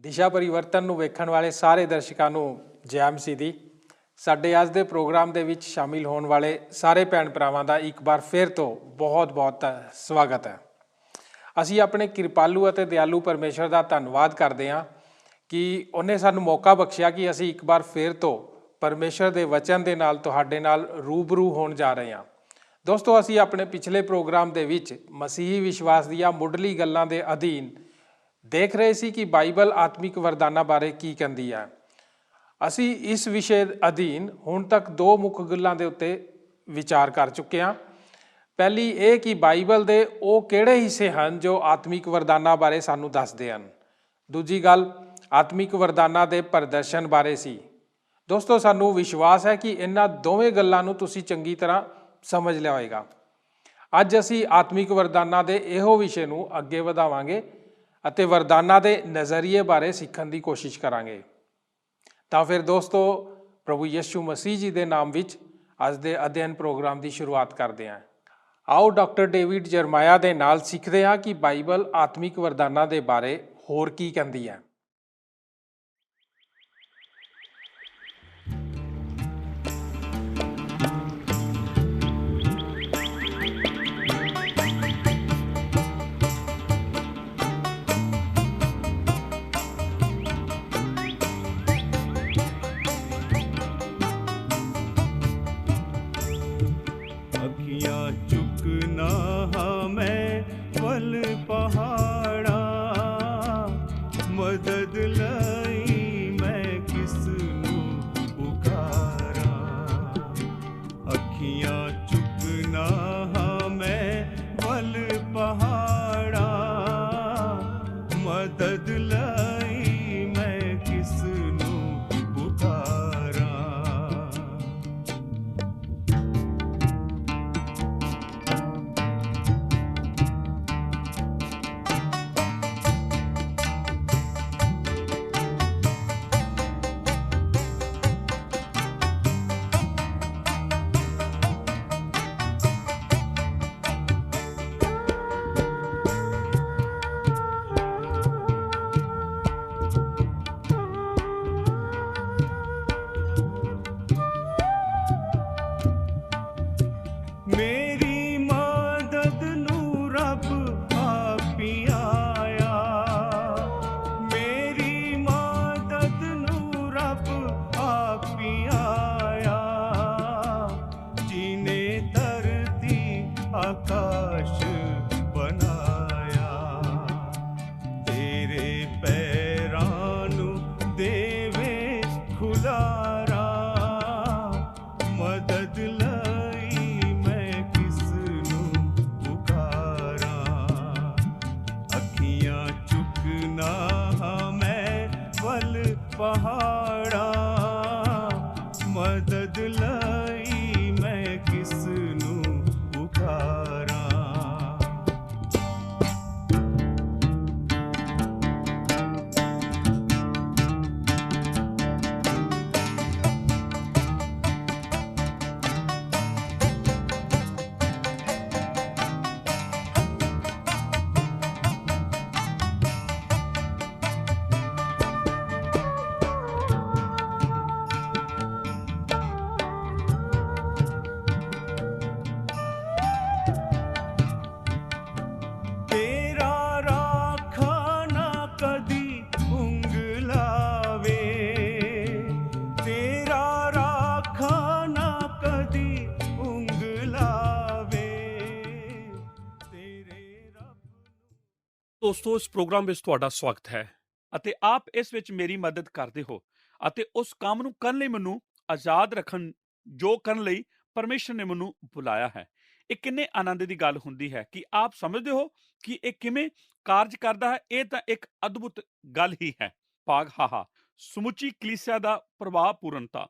ਦਿਸ਼ਾ ਪਰਿਵਰਤਨ ਨੂੰ ਵੇਖਣ ਵਾਲੇ ਸਾਰੇ ਦਰਸ਼ਕਾਂ ਨੂੰ ਜੈ ਮਸੀਹ ਦੀ। ਸਾਡੇ ਅੱਜ ਦੇ ਪ੍ਰੋਗਰਾਮ ਦੇ ਵਿੱਚ ਸ਼ਾਮਿਲ ਹੋਣ ਵਾਲੇ ਸਾਰੇ ਭੈਣ ਭਰਾਵਾਂ ਦਾ ਇੱਕ ਵਾਰ ਫਿਰ ਤੋਂ ਬਹੁਤ-ਬਹੁਤ ਸਵਾਗਤ ਹੈ। ਅਸੀਂ ਆਪਣੇ ਕਿਰਪਾਲੂ ਅਤੇ ਦਿਆਲੂ ਪਰਮੇਸ਼ਰ ਦਾ ਧੰਨਵਾਦ ਕਰਦੇ ਹਾਂ ਕਿ ਉਹਨੇ ਸਾਨੂੰ ਮੌਕਾ ਬਖਸ਼ਿਆ ਕਿ ਅਸੀਂ ਇੱਕ ਵਾਰ ਫਿਰ ਤੋਂ ਪਰਮੇਸ਼ਰ ਦੇ ਵਚਨ ਦੇ ਨਾਲ ਤੁਹਾਡੇ ਨਾਲ ਰੂਬਰੂ ਹੋਣ ਜਾ ਰਹੇ ਹਾਂ। ਦੋਸਤੋ, ਅਸੀਂ ਆਪਣੇ ਪਿਛਲੇ ਪ੍ਰੋਗਰਾਮ ਦੇ ਵਿੱਚ ਮਸੀਹੀ ਵਿਸ਼ਵਾਸ ਦੀਆਂ ਮੁੱਢਲੀ ਗੱਲਾਂ ਦੇ ਅਧੀਨ ਦੇਖ ਰਹੇ ਸੀ ਕਿ ਬਾਈਬਲ ਆਤਮਿਕ ਵਰਦਾਨਾਂ ਬਾਰੇ ਕੀ ਕਹਿੰਦੀ ਹੈ। ਅਸੀਂ ਇਸ ਵਿਸ਼ੇ ਅਧੀਨ ਹੁਣ ਤੱਕ ਦੋ ਮੁੱਖ ਗੱਲਾਂ ਦੇ ਉੱਤੇ ਵਿਚਾਰ ਕਰ ਚੁੱਕੇ ਹਾਂ। ਪਹਿਲੀ ਇਹ ਕਿ ਬਾਈਬਲ ਦੇ ਉਹ ਕਿਹੜੇ ਹਿੱਸੇ ਹਨ ਜੋ ਆਤਮਿਕ ਵਰਦਾਨਾਂ ਬਾਰੇ ਸਾਨੂੰ ਦੱਸਦੇ ਹਨ। ਦੂਜੀ ਗੱਲ ਆਤਮਿਕ ਵਰਦਾਨਾਂ ਦੇ ਪ੍ਰਦਰਸ਼ਨ ਬਾਰੇ ਸੀ। ਦੋਸਤੋ, ਸਾਨੂੰ ਵਿਸ਼ਵਾਸ ਹੈ ਕਿ ਇਹਨਾਂ ਦੋਵੇਂ ਗੱਲਾਂ ਨੂੰ ਤੁਸੀਂ ਚੰਗੀ ਤਰ੍ਹਾਂ ਸਮਝ ਲਿਆ ਹੋਵੇਗਾ। ਅੱਜ ਅਸੀਂ ਆਤਮਿਕ ਵਰਦਾਨਾਂ ਦੇ ਇਹੋ ਵਿਸ਼ੇ ਨੂੰ ਅੱਗੇ ਵਧਾਵਾਂਗੇ ਅਤੇ ਵਰਦਾਨਾਂ ਦੇ ਨਜ਼ਰੀਏ ਬਾਰੇ ਸਿੱਖਣ ਦੀ ਕੋਸ਼ਿਸ਼ ਕਰਾਂਗੇ। ਤਾਂ ਫਿਰ ਦੋਸਤੋ, ਪ੍ਰਭੂ ਯਿਸੂ ਮਸੀਹ ਜੀ ਦੇ ਨਾਮ ਵਿੱਚ ਅੱਜ ਦੇ ਅਧਿਐਨ ਪ੍ਰੋਗਰਾਮ ਦੀ ਸ਼ੁਰੂਆਤ ਕਰਦੇ ਹਾਂ। ਆਓ ਡਾਕਟਰ ਡੇਵਿਡ ਜਰਮਾਇਆ ਦੇ ਨਾਲ ਸਿੱਖਦੇ ਹਾਂ ਕਿ ਬਾਈਬਲ ਆਤਮਿਕ ਵਰਦਾਨਾਂ ਦੇ ਬਾਰੇ ਹੋਰ ਕੀ ਕਹਿੰਦੀ ਹੈ। ਦੋਸਤੋ, ਇਸ ਪ੍ਰੋਗਰਾਮ ਵਿੱਚ ਤੁਹਾਡਾ ਸਵਾਗਤ ਹੈ ਅਤੇ ਆਪ ਇਸ ਵਿੱਚ ਮੇਰੀ ਮਦਦ ਕਰਦੇ ਹੋ ਅਤੇ ਉਸ ਕੰਮ ਨੂੰ ਕਰਨ ਲਈ ਮੈਨੂੰ ਆਜ਼ਾਦ ਰੱਖਣ ਜੋ ਕਰਨ ਲਈ ਪਰਮੇਸ਼ਰ ਨੇ ਮੈਨੂੰ ਬੁਲਾਇਆ ਹੈ। ਇਹ ਕਿੰਨੇ ਆਨੰਦ ਦੀ ਗੱਲ ਹੁੰਦੀ ਹੈ ਕਿ ਆਪ ਸਮਝਦੇ ਹੋ ਕਿ ਇਹ ਕਿਵੇਂ ਕਾਰਜ ਕਰਦਾ ਹੈ। ਇਹ ਤਾਂ ਇੱਕ ਅਦਭੁਤ ਗੱਲ ਹੀ ਹੈ। ਭਾਗ ਹਾਹਾ ਸਮੁੱਚੀ ਕਲੀਸਿਆ ਦਾ ਪ੍ਰਭਾਵਪੂਰਨਤਾ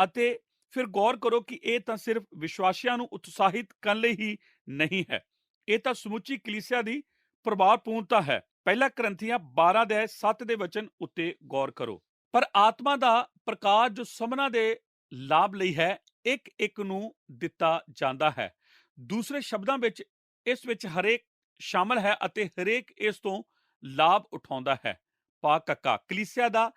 ਅਤੇ ਫਿਰ ਗੌਰ ਕਰੋ ਕਿ ਇਹ ਤਾਂ ਸਿਰਫ ਵਿਸ਼ਵਾਸੀਆਂ ਨੂੰ ਉਤਸ਼ਾਹਿਤ ਕਰਨ ਲਈ ਹੀ ਨਹੀਂ ਹੈ, ਇਹ ਤਾਂ ਸਮੁੱਚੀ ਕਲੀਸਿਆ ਦੀ ਪ੍ਰਭਾਵਪੂਰਨਤਾ ਹੈ। ਪਹਿਲਾ ਕਰੰਥੀਆਂ 12:7 ਦੇ ਵਚਨ ਉੱਤੇ ਗੌਰ ਕਰੋ। ਪਰ ਆਤਮਾ ਦਾ ਪ੍ਰਕਾਸ਼ ਜੋ ਸਭਨਾਂ ਦੇ ਲਾਭ ਲਈ ਹੈ, ਇੱਕ ਇੱਕ ਨੂੰ ਦਿੱਤਾ ਜਾਂਦਾ ਹੈ। ਦੂਸਰੇ ਸ਼ਬਦਾਂ ਵਿੱਚ ਇਸ ਵਿੱਚ ਹਰੇਕ ਸ਼ਾਮਲ ਹੈ ਅਤੇ ਹਰੇਕ ਇਸ ਤੋਂ ਲਾਭ ਉਠਾਉਂਦਾ ਹੈ। ਪਾ ਕੱਕਾ ਕਲੀਸਿਆ ਦਾ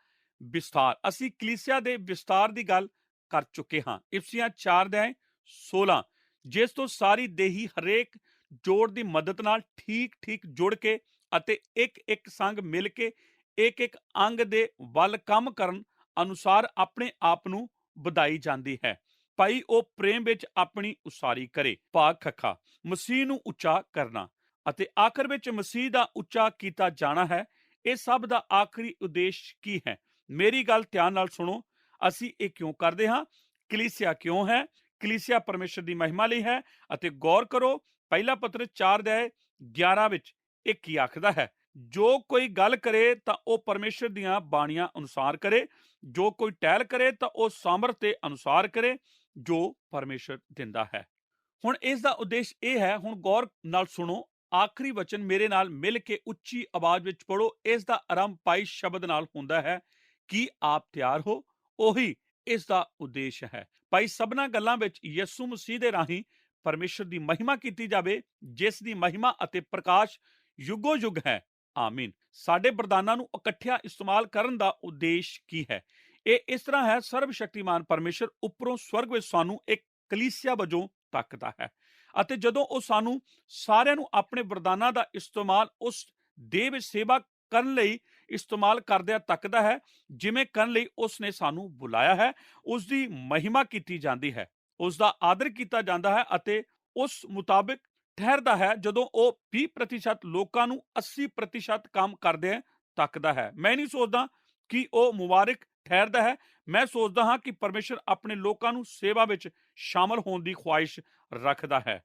ਵਿਸਥਾਰ। ਅਸੀਂ ਕਲੀਸਿਆ ਦੇ ਵਿਸਥਾਰ ਦੀ ਗੱਲ ਕਰ ਚੁੱਕੇ ਹਾਂ। ਇਫਸੀਆਂ 4:16, ਜਿਸ ਤੋਂ ਸਾਰੀ ਦੇਹੀ ਹਰੇਕ ਜੋੜ ਦੀ ਮਦਦ ਨਾਲ ਠੀਕ ਠੀਕ ਜੁੜ ਕੇ ਅਤੇ ਇੱਕ ਇੱਕ ਸੰਗ ਮਿਲ ਕੇ ਇੱਕ ਇੱਕ ਅੰਗ ਦੇ ਵੱਲ ਕੰਮ ਕਰਨ ਅਨੁਸਾਰ ਆਪਣੇ ਆਪ ਨੂੰ ਵਧਾਈ ਜਾਂਦੀ ਹੈ। ਭਾਈ ਉਹ ਪ੍ਰੇਮ ਵਿੱਚ ਆਪਣੀ ਉਸਾਰੀ ਕਰੇ। ਭਾਗ ਖੱਖਾ ਮਸੀਹ ਨੂੰ ਉੱਚਾ ਕਰਨਾ ਅਤੇ ਆਖਰ ਵਿੱਚ ਮਸੀਹ ਦਾ ਉੱਚਾ ਕੀਤਾ ਜਾਣਾ ਹੈ। ਇਹ ਸਭ ਦਾ ਆਖਰੀ ਉਦੇਸ਼ ਕੀ ਹੈ? ਮੇਰੀ ਗੱਲ ਧਿਆਨ ਨਾਲ ਸੁਣੋ। ਅਸੀਂ ਇਹ ਕਿਉਂ ਕਰਦੇ ਹਾਂ? ਕਲੀਸਿਆ ਕਿਉਂ ਹੈ? ਕਲੀਸਿਆ ਪਰਮੇਸ਼ਰ ਦੀ ਮਹਿਮਾ ਲਈ ਹੈ। ਅਤੇ ਗੌਰ ਕਰੋ, ਪਹਿਲਾ ਪੱਤਰ 4:11 ਵਿੱਚ ਇਹ ਕੀ ਆਖਦਾ ਹੈ? ਜੋ ਕੋਈ ਗੱਲ ਕਰੇ ਤਾਂ ਉਹ ਪਰਮੇਸ਼ਰ ਦੀਆਂ ਬਾਣੀਆਂ ਅਨੁਸਾਰ ਕਰੇ। ਜੋ ਕੋਈ ਟਹਿਲ ਕਰੇ ਤਾਂ ਉਹ ਸਾਮਰਥ ਦੇ ਅਨੁਸਾਰ ਕਰੇ ਜੋ ਪਰਮੇਸ਼ਰ ਦਿੰਦਾ ਹੈ। ਹੁਣ ਇਸ ਦਾ ਉਦੇਸ਼ ਇਹ ਹੈ, ਹੁਣ ਗੌਰ ਨਾਲ ਸੁਣੋ। ਆਖਰੀ ਵਚਨ ਮੇਰੇ ਨਾਲ ਮਿਲ ਕੇ ਉੱਚੀ ਆਵਾਜ਼ ਵਿੱਚ ਪੜੋ। ਇਸ ਦਾ ਆਰੰਭ ਪਾਈ ਸ਼ਬਦ ਨਾਲ ਹੁੰਦਾ ਹੈ ਕਿ ਆਪ ਤਿਆਰ ਹੋ। ਉਹੀ ਇਸ ਦਾ ਉਦੇਸ਼ ਹੈ। ਭਾਈ ਸਭਨਾਂ ਗੱਲਾਂ ਵਿੱਚ ਯਿਸੂ ਮਸੀਹ ਦੇ ਰਾਹੀਂ ਪਰਮੇਸ਼ਰ ਦੀ ਮਹਿਮਾ ਕੀਤੀ ਜਾਵੇ, ਜਿਸ ਦੀ ਮਹਿਮਾ ਅਤੇ ਪ੍ਰਕਾਸ਼ ਯੁੱਗੋ ਯੁੱਗ ਹੈ। ਆਮੀਨ। ਸਾਡੇ ਵਰਦਾਨਾਂ ਨੂੰ ਇਕੱਠਿਆਂ ਇਸਤੇਮਾਲ ਕਰਨ ਦਾ ਉਦੇਸ਼ ਕੀ ਹੈ? ਇਹ ਇਸ ਤਰ੍ਹਾਂ ਹੈ, ਸਰਬ ਸ਼ਕਤੀਮਾਨ ਪਰਮੇਸ਼ਰ ਉੱਪਰੋਂ ਸਵਰਗ ਵਿੱਚ ਸਾਨੂੰ ਇੱਕ ਕਲੀਸਿਆ ਵਜੋਂ ਤੱਕਦਾ ਹੈ ਅਤੇ ਜਦੋਂ ਉਹ ਸਾਨੂੰ ਸਾਰਿਆਂ ਨੂੰ ਆਪਣੇ ਵਰਦਾਨਾਂ ਦਾ ਇਸਤੇਮਾਲ ਉਸ ਦੇਹ ਵਿੱਚ ਸੇਵਾ ਕਰਨ ਲਈ ਇਸਤੇਮਾਲ ਕਰਦਿਆਂ ਤੱਕਦਾ ਹੈ, ਜਿਵੇਂ ਕਰਨ ਲਈ ਉਸ ਨੇ ਸਾਨੂੰ ਬੁਲਾਇਆ ਹੈ। ਉਸ ਦੀ ਮਹਿਮਾ ਕੀਤੀ ਜਾਂਦੀ ਹੈ, ਉਸ ਦਾ ਆਦਰ ਕੀਤਾ ਜਾਂਦਾ ਹੈ ਅਤੇ ਉਸ ਮੁਤਾਬਿਕ ਠਹਿਰਦਾ ਹੈ। ਜਦੋਂ ਉਹ 20% ਲੋਕਾਂ ਨੂੰ 80% ਕੰਮ ਕਰਦੇ ਤੱਕਦਾ ਹੈ। ਮੈਂ ਨਹੀਂ ਸੋਚਦਾ ਕਿ ਉਹ ਮੁਬਾਰਕ ਠਹਿਰਦਾ ਹੈ। ਮੈਂ ਸੋਚਦਾ ਹਾਂ ਕਿ ਪਰਮੇਸ਼ਰ ਆਪਣੇ ਲੋਕਾਂ ਨੂੰ ਸੇਵਾ ਵਿੱਚ ਸ਼ਾਮਲ ਹੋਣ ਦੀ ਖੁਆਇਸ਼ ਰੱਖਦਾ ਹੈ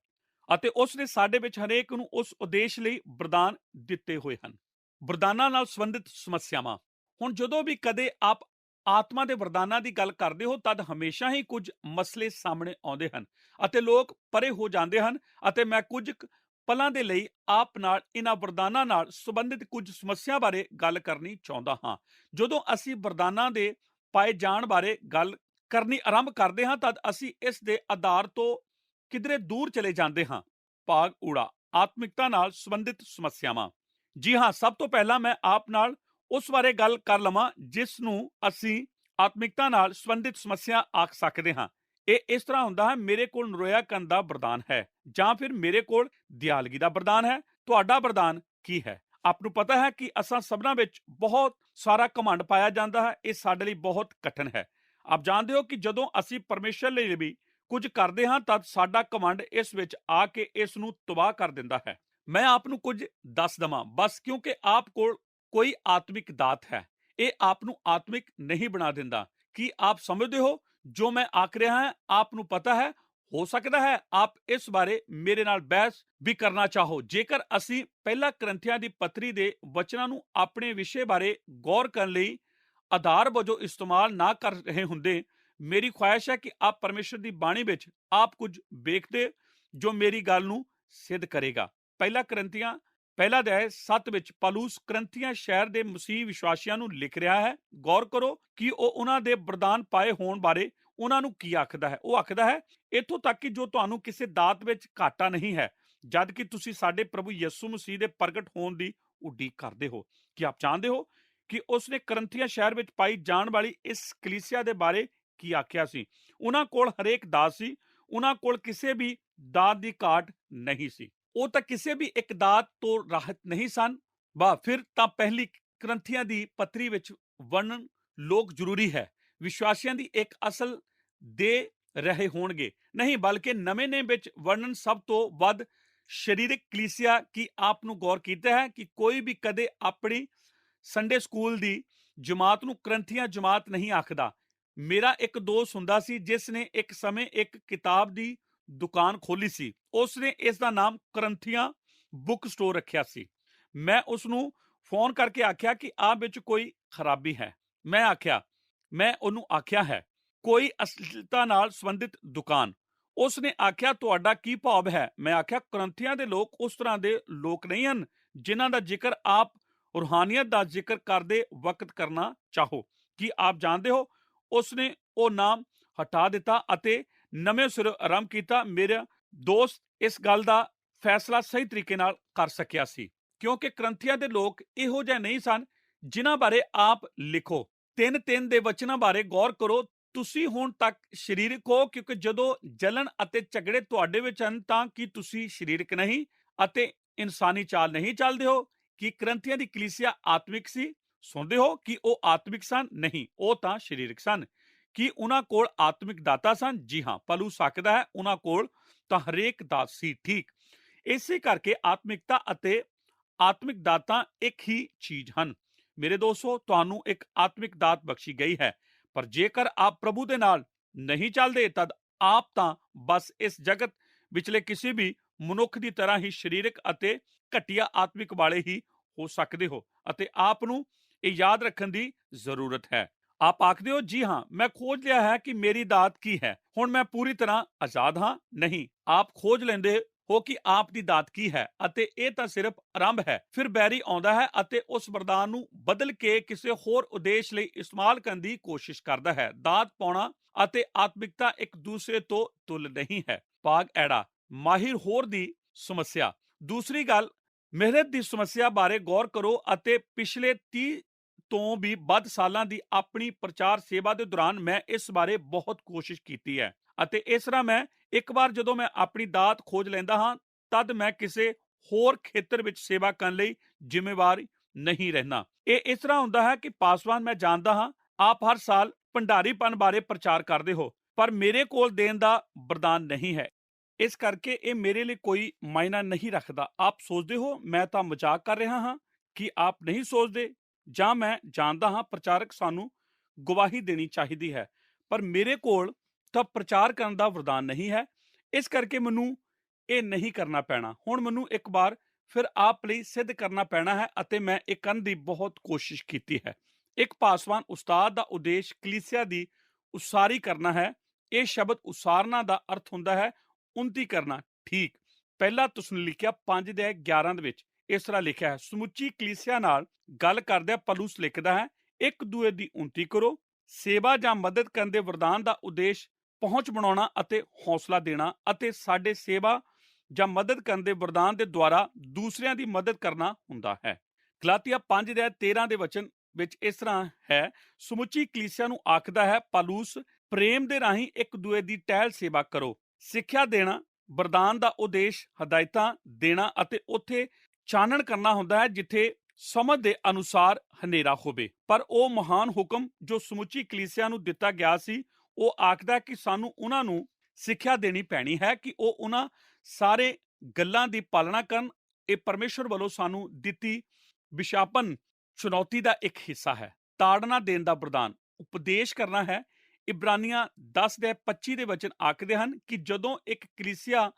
ਅਤੇ ਉਸ ਨੇ ਸਾਡੇ ਵਿੱਚ ਹਰੇਕ ਨੂੰ ਉਸ ਉਦੇਸ਼ ਲਈ ਵਰਦਾਨ ਦਿੱਤੇ ਹੋਏ ਹਨ। ਵਰਦਾਨਾਂ ਨਾਲ ਸੰਬੰਧਿਤ ਸਮੱਸਿਆਵਾਂ। ਹੁਣ ਜਦੋਂ ਵੀ ਕਦੇ ਆਪ ਆਤਮਾ ਦੇ ਵਰਦਾਨਾਂ ਦੀ ਗੱਲ ਕਰਦੇ ਹੋ ਤਦ ਹਮੇਸ਼ਾ ਹੀ ਕੁਝ ਮਸਲੇ ਸਾਹਮਣੇ ਆਉਂਦੇ ਹਨ ਅਤੇ ਲੋਕ ਪਰੇ ਹੋ ਜਾਂਦੇ ਹਨ ਅਤੇ ਮੈਂ ਕੁਝ ਪਲਾਂ ਦੇ ਲਈ ਆਪ ਨਾਲ ਇਹਨਾਂ ਵਰਦਾਨਾਂ ਨਾਲ ਸੰਬੰਧਿਤ ਕੁਝ ਸਮੱਸਿਆ ਬਾਰੇ ਗੱਲ ਕਰਨੀ ਚਾਹੁੰਦਾ ਹਾਂ। ਜਦੋਂ ਅਸੀਂ ਵਰਦਾਨਾਂ ਦੇ ਪਾਏ ਜਾਣ ਬਾਰੇ ਗੱਲ ਕਰਨੀ ਆਰੰਭ ਕਰਦੇ ਹਾਂ ਤਦ ਅਸੀਂ ਇਸ ਦੇ ਆਧਾਰ ਤੋਂ ਕਿਧਰੇ ਦੂਰ ਚਲੇ ਜਾਂਦੇ ਹਾਂ। ਭਾਗ ਊੜਾ ਆਤਮਿਕਤਾ ਨਾਲ ਸੰਬੰਧਿਤ ਸਮੱਸਿਆਵਾਂ। ਜੀ ਹਾਂ, ਸਭ ਤੋਂ ਪਹਿਲਾਂ ਮੈਂ ਆਪ ਨਾਲ ਉਸ ਬਾਰੇ ਗੱਲ ਕਰ ਲਵਾਂ ਜਿਸ ਨੂੰ ਅਸੀਂ ਆਤਮਿਕਤਾ ਨਾਲ ਸੰਬੰਧਿਤ ਸਮੱਸਿਆ ਆਖ ਸਕਦੇ ਹਾਂ। ਇਹ ਇਸ ਤਰ੍ਹਾਂ ਹੁੰਦਾ ਹੈ, ਮੇਰੇ ਕੋਲ ਨਰੋਇਆ ਕਰਨ ਦਾ ਵਰਦਾਨ ਹੈ ਜਾਂ ਫਿਰ ਮੇਰੇ ਕੋਲ ਦਿਆਲਗੀ ਦਾ ਵਰਦਾਨ ਹੈ। ਤੁਹਾਡਾ ਵਰਦਾਨ ਕੀ ਹੈ? ਆਪ ਨੂੰ ਪਤਾ ਹੈ ਕਿ ਅਸਾਂ ਸਭਨਾਂ ਵਿੱਚ ਬਹੁਤ ਸਾਰਾ ਘਮੰਡ ਪਾਇਆ ਜਾਂਦਾ ਹੈ। ਇਹ ਸਾਡੇ ਲਈ ਬਹੁਤ ਕਠਿਨ ਹੈ। ਆਪ ਜਾਣਦੇ ਹੋ ਕਿ ਜਦੋਂ ਅਸੀਂ ਪਰਮੇਸ਼ਰ ਲਈ ਵੀ ਕੁਝ ਕਰਦੇ ਹਾਂ ਤਦ ਸਾਡਾ ਘਮੰਡ ਇਸ ਵਿੱਚ ਆ ਕੇ ਇਸ ਨੂੰ ਤਬਾਹ ਕਰ ਦਿੰਦਾ ਹੈ। ਮੈਂ ਆਪ ਨੂੰ ਕੁਝ ਦੱਸ ਦਵਾਂ ਬਸ, ਕਿਉਂਕਿ ਆਪ ਕੋਲ ਕੋਈ ਆਤਮਿਕ ਦਾਤ ਹੈ। ਇਹ ਆਪ ਨੂੰ ਆਤਮਿਕ ਨਹੀਂ ਬਣਾ ਦਿੰਦਾ। ਕੀ ਆਪ ਸਮਝਦੇ ਹੋ ਜੋ ਮੈਂ ਆਖ ਰਿਹਾ ਹਾਂ? ਆਪ ਨੂੰ ਪਤਾ ਹੈ, ਹੋ ਸਕਦਾ ਹੈ ਆਪ ਇਸ ਬਾਰੇ ਮੇਰੇ ਨਾਲ ਬਹਿਸ ਵੀ ਕਰਨਾ ਚਾਹੋ। ਜੇਕਰ ਅਸੀਂ ਪਹਿਲਾ ਕਰੰਥੀਆਂ ਦੀ ਪੱਤਰੀ ਦੇ ਵਚਨਾਂ ਨੂੰ ਆਪਣੇ ਵਿਸ਼ੇ ਬਾਰੇ ਗੌਰ ਕਰਨ ਲਈ ਆਧਾਰ ਵਜੋਂ ਇਸਤੇਮਾਲ ਨਾ ਕਰ ਰਹੇ ਹੁੰਦੇ, ਮੇਰੀ ਖੁਆਇਸ਼ ਹੈ ਕਿ ਆਪ ਪਰਮੇਸ਼ਰ ਦੀ ਬਾਣੀ ਵਿੱਚ ਆਪ ਕੁਝ ਵੇਖਦੇ ਜੋ ਮੇਰੀ ਗੱਲ ਨੂੰ ਸਿੱਧ ਕਰੇਗਾ। ਪਹਿਲਾ ਕਰੰਥੀਆਂ 1:7 ਵਿੱਚ ਪੌਲੁਸ ਕਰੰਥੀਆਂ ਸ਼ਹਿਰ ਦੇ ਮਸੀਹ ਵਿਸ਼ਵਾਸੀਆਂ ਨੂੰ ਲਿਖ ਰਿਹਾ ਹੈ। ਗੌਰ ਕਰੋ ਕਿ ਉਹ ਉਹਨਾਂ ਦੇ ਵਰਦਾਨ ਪਾਏ ਹੋਣ ਬਾਰੇ ਉਹਨਾਂ ਨੂੰ ਕੀ ਆਖਦਾ ਹੈ। ਉਹ ਆਖਦਾ ਹੈ, ਇੱਥੋਂ ਤੱਕ ਕਿ ਜੋ ਤੁਹਾਨੂੰ ਕਿਸੇ ਦਾਤ ਵਿੱਚ ਘਾਟਾ ਨਹੀਂ ਹੈ, ਜਦ ਕਿ ਤੁਸੀਂ ਸਾਡੇ ਪ੍ਰਭੂ ਯਿਸੂ ਮਸੀਹ ਦੇ ਪ੍ਰਗਟ ਹੋਣ ਦੀ ਉਡੀਕ ਕਰਦੇ ਹੋ। ਕੀ ਆਪ ਜਾਣਦੇ ਹੋ ਕਿ ਉਸਨੇ ਕਰੰਥੀਆਂ ਸ਼ਹਿਰ ਵਿੱਚ ਪਾਈ ਜਾਣ ਵਾਲੀ ਇਸ ਕਲੀਸਿਆ ਦੇ ਬਾਰੇ ਕੀ ਆਖਿਆ ਸੀ? ਉਹਨਾਂ ਕੋਲ ਹਰੇਕ ਦਾਤ ਸੀ। ਉਹਨਾਂ ਕੋਲ ਕਿਸੇ ਵੀ ਦਾਤ ਦੀ ਘਾਟ ਨਹੀਂ ਸੀ। ਉਹ ਤਾਂ ਕਿਸੇ ਵੀ ਇੱਕ ਦਾਤ ਤੋਂ ਰਾਹਤ ਨਹੀਂ ਸਨ। ਫਿਰ ਤਾਂ ਪਹਿਲੀ ਕਰੰਥੀਆਂ ਦੀ ਪੱਤਰੀ ਵਿੱਚ ਵਰਣਨ ਲੋਕ ਜ਼ਰੂਰੀ ਹੈ। ਵਿਸ਼ਵਾਸੀਆਂ ਦੀ ਇੱਕ ਅਸਲ ਦੇ ਰਹੇ ਹੋਣਗੇ ਨਹੀਂ, ਬਲਕਿ ਨਵੇਂ ਨੇਮ ਵਿੱਚ ਵਰਣਨ ਸਭ ਤੋਂ ਵੱਧ ਸਰੀਰਕ ਕਲੀਸਿਆ। ਕੀ ਆਪ ਨੂੰ ਗੌਰ ਕੀਤਾ ਹੈ ਕਿ ਕੋਈ ਵੀ ਕਦੇ ਆਪਣੀ ਸੰਡੇ ਸਕੂਲ ਦੀ ਜਮਾਤ ਨੂੰ ਕਰੰਥੀਆਂ ਜਮਾਤ ਨਹੀਂ ਆਖਦਾ? ਮੇਰਾ ਇੱਕ ਦੋਸਤ ਹੁੰਦਾ ਸੀ ਜਿਸ ਨੇ ਇੱਕ ਸਮੇਂ ਇੱਕ ਕਿਤਾਬ ਦੀ ਦੁਕਾਨ ਖੋਲੀ ਸੀ। ਉਸ ਨੇ ਇਸ ਦਾ ਨਾਮ ਕਰੰਥੀਆਂ ਬੁੱਕ ਸਟੋਰ ਰੱਖਿਆ ਸੀ। ਮੈਂ ਉਸ ਨੂੰ ਫੋਨ ਕਰਕੇ ਆਖਿਆ ਕਿ ਆਪ ਵਿੱਚ ਕੋਈ ਖਰਾਬੀ ਹੈ। ਮੈਂ ਉਹਨੂੰ ਆਖਿਆ ਹੈ ਕੋਈ ਅਸ਼ਲੀਲਤਾ ਨਾਲ ਸੰਬੰਧਿਤ ਦੁਕਾਨ। ਉਸ ਨੇ ਆਖਿਆ ਤੁਹਾਡਾ ਕੀ ਭਾਵ ਹੈ? ਮੈਂ ਆਖਿਆ ਕਰੰਥੀਆਂ ਦੇ ਲੋਕ ਉਸ ਤਰ੍ਹਾਂ ਦੇ ਲੋਕ ਨਹੀਂ ਹਨ ਜਿਨ੍ਹਾਂ ਦਾ ਜ਼ਿਕਰ ਆਪ ਰੂਹਾਨੀਅਤ ਦਾ ਜ਼ਿਕਰ ਕਰਦੇ ਵਕਤ ਕਰਨਾ ਚਾਹੋ। ਕੀ ਆਪ ਜਾਣਦੇ ਹੋ ਉਸ ਨੇ ਉਹ ਨਾਮ ਹਟਾ ਦਿੱਤਾ ਅਤੇ ਨਵੇਂ ਸਿਰੋਂ ਆਰੰਭ ਕੀਤਾ। ਮੇਰਾ ਦੋਸਤ ਇਸ ਗੱਲ ਦਾ ਫੈਸਲਾ ਸਹੀ ਤਰੀਕੇ ਨਾਲ ਕਰ ਸਕਿਆ ਸੀ ਕਿਉਂਕਿ ਕਰੰਥੀਆਂ ਦੇ ਲੋਕ ਇਹੋ ਜਿਹੇ ਨਹੀਂ ਸਨ ਜਿਨ੍ਹਾਂ ਬਾਰੇ ਆਪ ਲਿਖੋ। 3 ਦੇ ਵਚਨਾਂ ਬਾਰੇ ਗੌਰ ਕਰੋ। ਤੁਸੀਂ ਹੁਣ ਤੱਕ ਸਰੀਰਕ ਹੋ, ਕਿਉਂਕਿ ਜਦੋਂ ਜਲਨ ਅਤੇ ਝਗੜੇ ਤੁਹਾਡੇ ਵਿੱਚ ਹਨ ਤਾਂ ਕੀ ਤੁਸੀਂ ਸਰੀਰਕ ਨਹੀਂ ਅਤੇ ਇਨਸਾਨੀ ਚਾਲ ਨਹੀਂ ਚੱਲਦੇ ਹੋ? ਕਿ ਕਰੰਥੀਆਂ ਦੀ ਕਲੀਸਿਆ ਆਤਮਿਕ ਸੀ? ਸੁਣਦੇ ਹੋ ਕਿ ਉਹ ਆਤਮਿਕ ਸਨ? ਨਹੀਂ, ਉਹ ਤਾਂ ਸਰੀਰਕ ਸਨ। ਕਿ ਉਹਨਾਂ ਕੋਲ ਆਤਮਿਕ ਦਾਤਾ ਸਨ? ਜੀ ਹਾਂ, ਪੌਲੁਸ ਆਖਦਾ ਹੈ ਉਹਨਾਂ ਕੋਲ ਤਾਂ ਹਰੇਕ ਦਾਤ ਸੀ। ਠੀਕ ਇਸੇ ਕਰਕੇ ਆਤਮਿਕਤਾ ਅਤੇ ਆਤਮਿਕ ਦਾਤਾਂ ਇੱਕ ਹੀ ਚੀਜ਼ ਹਨ। ਮੇਰੇ ਦੋਸਤੋ, ਤੁਹਾਨੂੰ ਇੱਕ ਆਤਮਿਕ ਦਾਤ ਬਖਸ਼ੀ ਗਈ ਹੈ, ਪਰ ਜੇਕਰ ਆਪ ਪ੍ਰਭੂ ਦੇ ਨਾਲ ਨਹੀਂ ਚੱਲਦੇ ਤਦ ਆਪ ਤਾਂ ਬਸ ਇਸ ਜਗਤ ਵਿਚਲੇ ਕਿਸੇ ਵੀ ਮਨੁੱਖ ਦੀ ਤਰ੍ਹਾਂ ਹੀ ਸਰੀਰਕ ਅਤੇ ਘਟੀਆ ਆਤਮਿਕ ਵਾਲੇ ਹੀ ਹੋ ਸਕਦੇ ਹੋ, ਅਤੇ ਆਪ ਨੂੰ ਇਹ ਯਾਦ ਰੱਖਣ ਦੀ ਜ਼ਰੂਰਤ ਹੈ। ਆਪ ਆਖਦੇ ਹੋ, ਜੀ ਹਾਂ, ਮੈਂ ਖੋਜ ਲਿਆ ਹੈ ਕਿ ਮੇਰੀ ਦਾਤ ਕੀ ਹੈ, ਹੁਣ ਮੈਂ ਪੂਰੀ ਤਰ੍ਹਾਂ ਆਜ਼ਾਦ ਹਾਂ। ਨਹੀਂ, ਆਪ ਖੋਜ ਲੈਂਦੇ ਹੋ ਕਿ ਆਪ ਦੀ ਦਾਤ ਕੀ ਹੈ, ਅਤੇ ਇਹ ਤਾਂ ਸਿਰਫ ਆਰੰਭ ਹੈ। ਫਿਰ ਬੈਰੀ ਆਉਂਦਾ ਹੈ ਅਤੇ ਉਸ ਵਰਦਾਨ ਨੂੰ ਬਦਲ ਕੇ ਕਿਸੇ ਹੋਰ ਉਦੇਸ਼ ਲਈ ਇਸਤੇਮਾਲ ਕਰਨ ਦੀ ਕੋਸ਼ਿਸ਼ ਕਰਦਾ ਹੈ। ਦਾਤ ਪਾਉਣਾ ਅਤੇ ਆਤਮਿਕਤਾ ਇੱਕ ਦੂਸਰੇ ਤੋਂ ਤੁਲ ਨਹੀਂ ਹੈ। ਭਾਗ ਐੜਾ ਮਾਹਿਰ ਹੋਰ ਦੀ ਸਮੱਸਿਆ। ਦੂਸਰੀ ਗੱਲ, ਮਿਹਨਤ ਦੀ ਸਮੱਸਿਆ ਬਾਰੇ ਗੌਰ ਕਰੋ ਅਤੇ ਪਿਛਲੇ 30 ਤੋਂ ਵੀ ਵੱਧ ਸਾਲਾਂ ਦੀ ਆਪਣੀ ਪ੍ਰਚਾਰ ਸੇਵਾ ਦੇ ਦੌਰਾਨ ਮੈਂ ਇਸ ਬਾਰੇ ਬਹੁਤ ਕੋਸ਼ਿਸ਼ ਕੀਤੀ ਹੈ, ਅਤੇ ਇਸ ਤਰ੍ਹਾਂ ਮੈਂ ਇੱਕ ਵਾਰ ਜਦੋਂ ਮੈਂ ਆਪਣੀ ਦਾਤ ਖੋਜ ਲੈਂਦਾ ਹਾਂ ਤਦ ਮੈਂ ਕਿਸੇ ਹੋਰ ਖੇਤਰ ਵਿੱਚ ਸੇਵਾ ਕਰਨ ਲਈ ਜ਼ਿੰਮੇਵਾਰ ਨਹੀਂ ਰਹਿਣਾ। ਇਹ ਇਸ ਤਰ੍ਹਾਂ ਹੁੰਦਾ ਹੈ ਕਿ ਪਾਸਵਾਨ, ਮੈਂ ਜਾਣਦਾ ਹਾਂ ਆਪ ਹਰ ਸਾਲ ਭੰਡਾਰੀਪਨ ਬਾਰੇ ਪ੍ਰਚਾਰ ਕਰਦੇ ਹੋ, ਪਰ ਮੇਰੇ ਕੋਲ ਦੇਣ ਦਾ ਵਰਦਾਨ ਨਹੀਂ ਹੈ, ਇਸ ਕਰਕੇ ਇਹ ਮੇਰੇ ਲਈ ਕੋਈ ਮਾਇਨਾ ਨਹੀਂ ਰੱਖਦਾ। ਆਪ ਸੋਚਦੇ ਹੋ ਮੈਂ ਤਾਂ ਮਜ਼ਾਕ ਕਰ ਰਿਹਾ ਹਾਂ? ਕਿ ਆਪ ਨਹੀਂ ਸੋਚਦੇ? ਜਾਂ ਮੈਂ ਜਾਣਦਾ ਹਾਂ ਪ੍ਰਚਾਰਕ ਸਾਨੂੰ ਗਵਾਹੀ ਦੇਣੀ ਚਾਹੀਦੀ ਹੈ, ਪਰ ਮੇਰੇ ਕੋਲ ਤਾਂ ਪ੍ਰਚਾਰ ਕਰਨ ਦਾ ਵਰਦਾਨ ਨਹੀਂ ਹੈ, ਇਸ ਕਰਕੇ ਮੈਨੂੰ ਇਹ ਨਹੀਂ ਕਰਨਾ ਪੈਣਾ। ਹੁਣ ਮੈਨੂੰ ਇੱਕ ਵਾਰ ਫਿਰ ਆਪ ਲਈ ਸਿੱਧ ਕਰਨਾ ਪੈਣਾ ਹੈ, ਅਤੇ ਮੈਂ ਇਹ ਕਰਨ ਦੀ ਬਹੁਤ ਕੋਸ਼ਿਸ਼ ਕੀਤੀ ਹੈ। ਇੱਕ ਪਾਸਵਾਨ ਉਸਤਾਦ ਦਾ ਉਦੇਸ਼ ਕਲੀਸਿਆ ਦੀ ਉਸਾਰੀ ਕਰਨਾ ਹੈ। ਇਹ ਸ਼ਬਦ ਉਸਾਰਨਾ ਦਾ ਅਰਥ ਹੁੰਦਾ ਹੈ ਉਨਤੀ ਕਰਨਾ। ਠੀਕ, ਪਹਿਲਾ ਤੁਸਨਿਲੀਕਿਆ 5:11 ਦੇ ਵਿੱਚ ਇਸ ਤਰ੍ਹਾਂ ਲਿਖਿਆ ਹੈ। ਸਮੁੱਚੀ ਕਲੀਸਿਆ ਨਾਲ ਗੱਲ ਕਰਦਿਆਂ ਪੌਲੁਸ ਲਿਖਦਾ ਹੈ, ਇੱਕ ਦੂਏ ਦੀ ਉਨਤੀ ਕਰੋ। ਸੇਵਾ ਜਾਂ ਮਦਦ ਕਰਨ ਦੇ ਵਰਦਾਨ ਦਾ ਉਦੇਸ਼ ਪਹੁੰਚ ਬਣਾਉਣਾ ਅਤੇ ਹੌਸਲਾ ਦੇਣਾ, ਅਤੇ ਸਾਡੇ ਸੇਵਾ ਜਾਂ ਮਦਦ ਕਰਨ ਦੇ ਵਰਦਾਨ ਦੇ ਦੁਆਰਾ ਦੂਸਰਿਆਂ ਦੀ ਮਦਦ ਕਰਨਾ ਹੁੰਦਾ ਹੈ। ਗਲਾਤੀਆ 5:13 ਦੇ ਵਚਨ ਵਿੱਚ ਇਸ ਤਰ੍ਹਾਂ ਹੈ, ਸਮੁੱਚੀ ਕਲੀਸਿਆ ਨੂੰ ਆਖਦਾ ਹੈ ਪੌਲੁਸ, ਪ੍ਰੇਮ ਦੇ ਰਾਹੀਂ ਇੱਕ ਦੂਏ ਦੀ ਟਹਿਲ ਸੇਵਾ ਕਰੋ। ਸਿੱਖਿਆ ਦੇਣਾ ਵਰਦਾਨ ਦਾ ਉਦੇਸ਼ ਹਦਾਇਤਾਂ ਦੇਣਾ ਅਤੇ ਉੱਥੇ ਚਾਨਣ ਕਰਨਾ ਹੁੰਦਾ ਹੈ ਜਿੱਥੇ ਸਮਝ ਦੇ ਅਨੁਸਾਰ ਹਨੇਰਾ ਹੋਵੇ। ਪਰ ਉਹ ਮਹਾਨ ਹੁਕਮ ਜੋ ਸਮੁੱਚੀ ਕਲੀਸਿਆ ਨੂੰ ਦਿੱਤਾ ਗਿਆ ਸੀ, ਉਹ ਆਖਦਾ ਕਿ ਸਾਨੂੰ ਉਹਨਾਂ ਨੂੰ ਸਿੱਖਿਆ ਦੇਣੀ ਪੈਣੀ ਹੈ ਕਿ ਉਹ ਉਹਨਾਂ ਸਾਰੇ ਗੱਲਾਂ ਦੀ ਪਾਲਣਾ ਕਰਨ। ਇਹ ਪਰਮੇਸ਼ਵਰ ਵੱਲੋਂ ਸਾਨੂੰ ਦਿੱਤੀ ਵਿਸ਼ਾਪਨ ਚੁਣੌਤੀ ਦਾ ਇੱਕ ਹਿੱਸਾ ਹੈ। ਤਾੜਨਾ ਦੇਣ ਦਾ ਵਰਦਾਨ ਉਪਦੇਸ਼ ਕਰਨਾ ਹੈ। ਇਬਰਾਨੀਆਂ 10:25 ਦੇ ਵਚਨ ਆਖਦੇ ਹਨ ਕਿ ਜਦੋਂ ਇੱਕ ਕਲੀਸਿਆ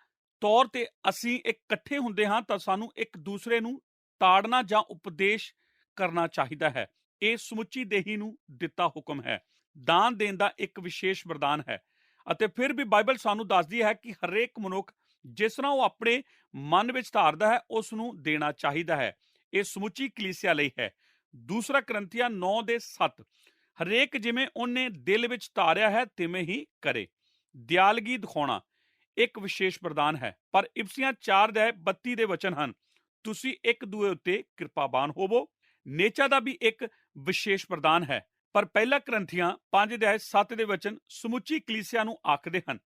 ਤੌਰ ਤੇ ਅਸੀਂ ਇਕੱਠੇ ਹੁੰਦੇ ਹਾਂ ਤਾਂ ਸਾਨੂੰ ਇੱਕ ਦੂਸਰੇ ਨੂੰ ਤਾੜਨਾ ਜਾਂ ਉਪਦੇਸ਼ ਕਰਨਾ ਚਾਹੀਦਾ ਹੈ। ਇਹ ਸਮੁੱਚੀ ਦੇਹੀ ਨੂੰ ਦਿੱਤਾ ਹੁਕਮ ਹੈ। ਦਾਨ ਦੇਣ ਦਾ ਇੱਕ ਵਿਸ਼ੇਸ਼ ਵਰਦਾਨ ਹੈ, ਅਤੇ ਫਿਰ ਵੀ ਬਾਈਬਲ ਸਾਨੂੰ ਦੱਸਦੀ ਹੈ ਕਿ ਹਰੇਕ ਮਨੁੱਖ ਜਿਸ ਤਰ੍ਹਾਂ ਉਹ ਆਪਣੇ ਮਨ ਵਿੱਚ ਧਾਰਦਾ ਹੈ ਉਸ ਨੂੰ ਦੇਣਾ ਚਾਹੀਦਾ ਹੈ। ਇਹ ਸਮੁੱਚੀ ਕਲੀਸਿਆ ਲਈ ਹੈ। ਦੂਸਰਾ ਕਰੰਥੀਆਂ 9:7 ਹਰੇਕ ਜਿਵੇਂ ਉਹਨੇ ਦਿਲ ਵਿੱਚ ਧਾਰਿਆ ਹੈ ਤਿਵੇਂ ਹੀ ਕਰੇ। ਦਿਆਲਗੀ ਦਿਖਾਉਣਾ ਇੱਕ ਵਿਸ਼ੇਸ਼ ਵਰਦਾਨ ਹੈ, ਪਰ ਇਫਸੀਆਂ 4:32 ਦੇ ਵਚਨ ਹਨ, ਤੁਸੀਂ ਇੱਕ ਦੂਏ ਉੱਤੇ ਕਿਰਪਾਵਾਨ ਹੋਵੋ। ਨੇਚਾ ਦਾ ਵੀ ਇੱਕ ਵਿਸ਼ੇਸ਼ ਵਰਦਾਨ ਹੈ, ਪਰ ਪਹਿਲਾ ਕਰੰਥੀਆਂ 5:7 ਦੇ ਵਚਨ ਸਮੁੱਚੀ ਕਲੀਸਿਆ ਨੂੰ ਆਖਦੇ ਹਨ,